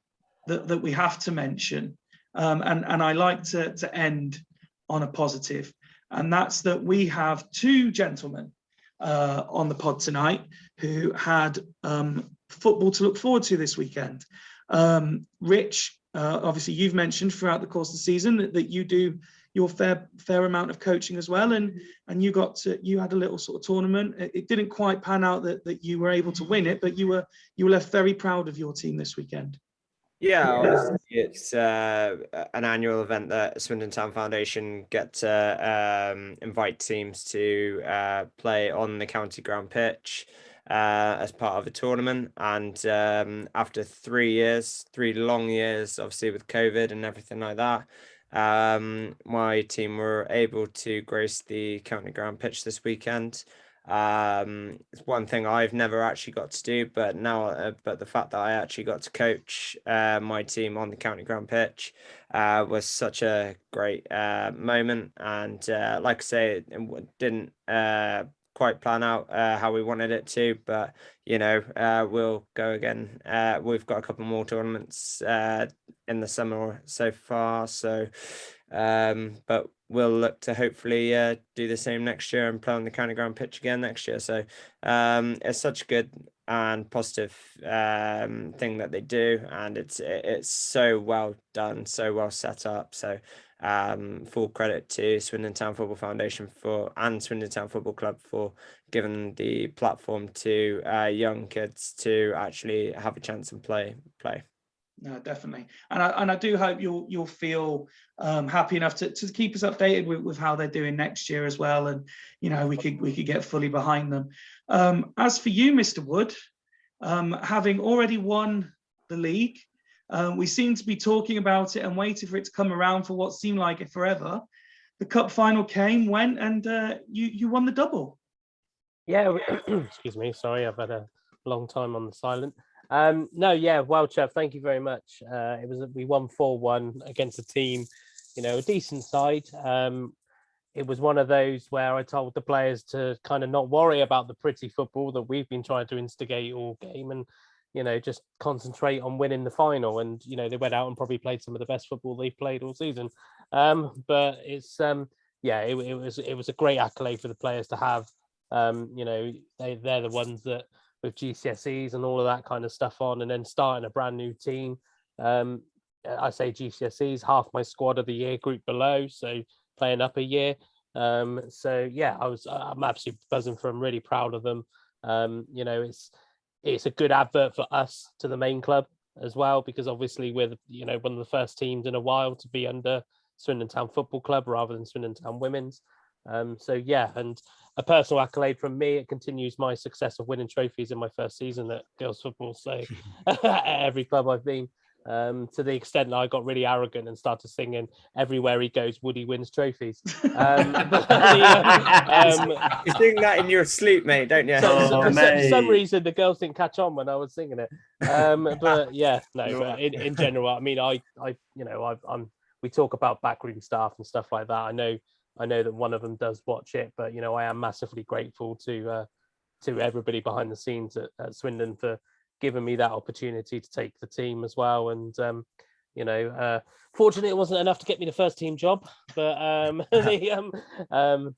that we have to mention, and I like to end on a positive, and that's that we have two gentlemen on the pod tonight who had football to look forward to this weekend. Rich, obviously you've mentioned throughout the course of the season that you do your fair amount of coaching as well, and you had a little sort of tournament. It didn't quite pan out that you were able to win it, but you were left very proud of your team this weekend. Yeah, obviously it's an annual event that Swindon Town Foundation get to invite teams to play on the county ground pitch as part of a tournament. And after 3 long years, obviously with COVID and everything like that, my team were able to grace the county ground pitch this weekend. It's one thing I've never actually got to do, but now, but the fact that I actually got to coach my team on the county ground pitch was such a great moment. And like I say, it didn't quite plan out how we wanted it to, but you know, we'll go again. We've got a couple more tournaments in the summer so far, so but we'll look to hopefully do the same next year and play on the county ground pitch again next year. So it's such a good and positive thing that they do, and it's so well done, so well set up. So full credit to Swindon Town Football Foundation and Swindon Town Football Club for giving the platform to young kids to actually have a chance and play. No, definitely, and I do hope you'll feel happy enough to keep us updated with how they're doing next year as well, and we could get fully behind them. As for you, Mr. Wood, having already won the league, we seem to be talking about it and waiting for it to come around for what seemed like it forever. The cup final went, and you won the double. Yeah, excuse me. Sorry, I've had a long time on the silent. No, yeah, well, Trev, thank you very much. We won 4-1 against a team, a decent side. It was one of those where I told the players to kind of not worry about the pretty football that we've been trying to instigate all game, and just concentrate on winning the final. And they went out and probably played some of the best football they've played all season. But it's it was a great accolade for the players to have. They're the ones that, with GCSEs and all of that kind of stuff on, and then starting a brand new team. I say GCSEs, half my squad of the year group below, so playing up a year. So yeah, I'm absolutely buzzing for them, really proud of them. It's a good advert for us to the main club as well, because obviously we're one of the first teams in a while to be under Swindon Town Football Club rather than Swindon Town Women's. So yeah, and a personal accolade from me, it continues my success of winning trophies in my first season at girls football. So at every club I've been, to the extent that I got really arrogant and started singing "Everywhere he goes, Woody wins trophies." You sing that in your sleep, mate, don't you? For some reason, the girls didn't catch on when I was singing it. But yeah, no. But in general, I mean, we talk about backroom staff and stuff like that. I know that one of them does watch it, but I am massively grateful to everybody behind the scenes at Swindon for giving me that opportunity to take the team as well. And fortunately, it wasn't enough to get me the first team job, but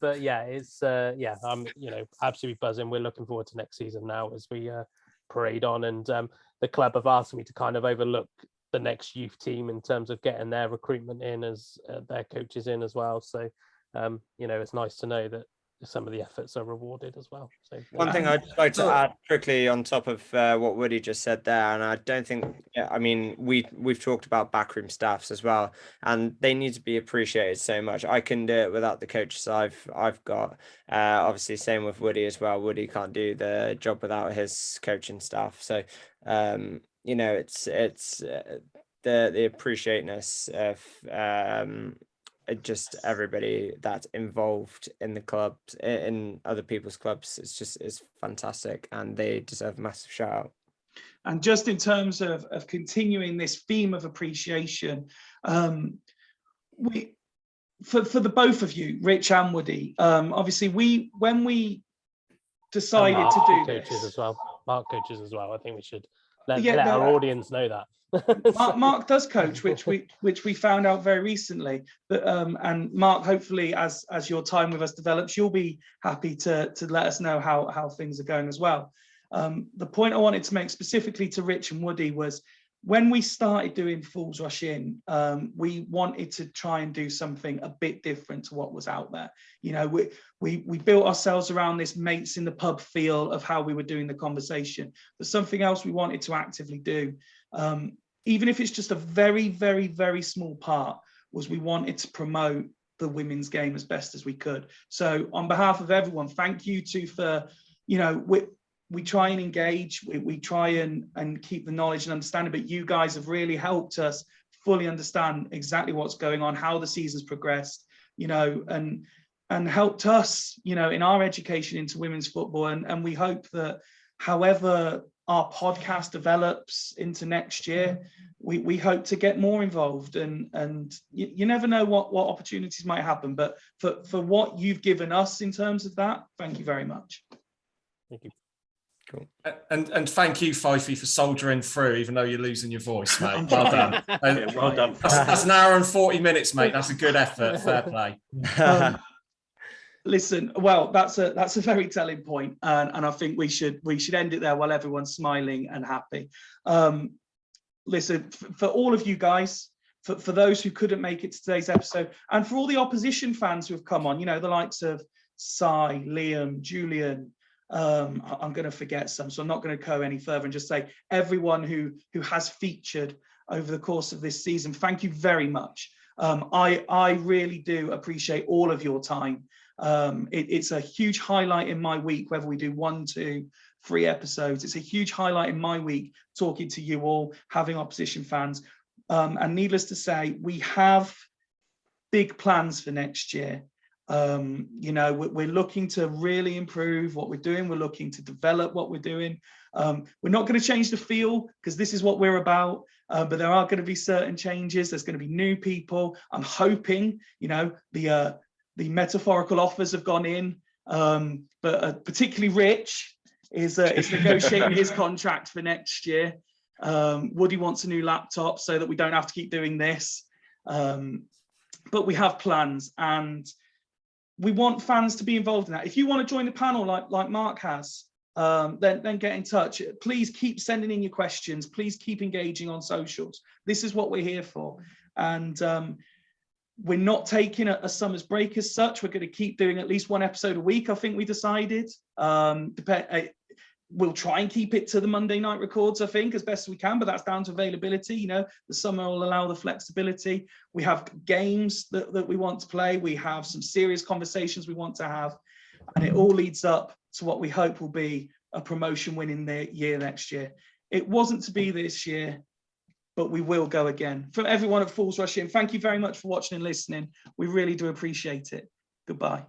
but yeah, it's I'm absolutely buzzing. We're looking forward to next season now as we parade on, and the club have asked me to kind of overlook the next youth team in terms of getting their recruitment in as their coaches in as well. So it's nice to know that some of the efforts are rewarded as well. So one thing I'd like to add quickly on top of what Woody just said there, and I don't think, I mean, we've talked about backroom staffs as well, and they need to be appreciated so much. I couldn't do it without the coaches I've got. Obviously, same with Woody as well. Woody can't do the job without his coaching staff. So it's the appreciateness of just everybody that's involved in the clubs, in other people's clubs. It's fantastic, and they deserve a massive shout out. And just in terms of continuing this theme of appreciation, we for the both of you, Rich and Woody, obviously when we decided to do coaches this, as well, Mark coaches as well. I think we should let our audience know that. Mark does coach, which we found out very recently. But and Mark, hopefully, as your time with us develops, you'll be happy to let us know how things are going as well. The point I wanted to make specifically to Rich and Woody was, when we started doing Fools Rush In, we wanted to try and do something a bit different to what was out there. We built ourselves around this mates in the pub feel of how we were doing the conversation. But something else we wanted to actively do, even if it's just a very, very, very small part, was we wanted to promote the women's game as best as we could. So on behalf of everyone, thank you for, we try and engage, we try and keep the knowledge and understanding, but you guys have really helped us fully understand exactly what's going on, how the season's progressed, and helped us, in our education into women's football. And we hope that however our podcast develops into next year, we hope to get more involved, and you never know what opportunities might happen, but for what you've given us in terms of that, thank you very much. Thank you. Cool. And thank you, Fyfie, for soldiering through, even though you're losing your voice, mate. Well done. Yeah, well done. That's an hour and 40 minutes, mate. That's a good effort. Fair play. Listen, well, that's a very telling point, and I think we should end it there while everyone's smiling and happy. Listen, for all of you guys, for those who couldn't make it to today's episode, and for all the opposition fans who have come on, the likes of Cy, Liam, Julian. I'm going to forget some, so I'm not going to go any further and just say everyone who has featured. over the course of this season. Thank you very much. I really do appreciate all of your time. It's a huge highlight in my week, whether we do 1, 2, 3 episodes. It's a huge highlight in my week talking to you all, having opposition fans. And needless to say, we have big plans for next year. You know, we're looking to really improve what we're doing. We're looking to develop what we're doing. We're not going to change the feel because this is what we're about. But there are going to be certain changes. There's going to be new people. I'm hoping, you know, the metaphorical offers have gone in, but particularly Rich is negotiating his contract for next year. Woody wants a new laptop so that we don't have to keep doing this. But we have plans, and we want fans to be involved in that. If you want to join the panel like Mark has, then get in touch. Please keep sending in your questions. Please keep engaging on socials. This is what we're here for. And we're not taking a summer's break as such. We're going to keep doing at least 1 episode a week, I think we decided. We'll try and keep it to the Monday night records, I think, as best as we can, but that's down to availability. You know, the summer will allow the flexibility. We have games that we want to play. We have some serious conversations we want to have. And it all leads up to what we hope will be a promotion winning year next year. It wasn't to be this year, but we will go again. From everyone at Fools Rush In, thank you very much for watching and listening. We really do appreciate it. Goodbye.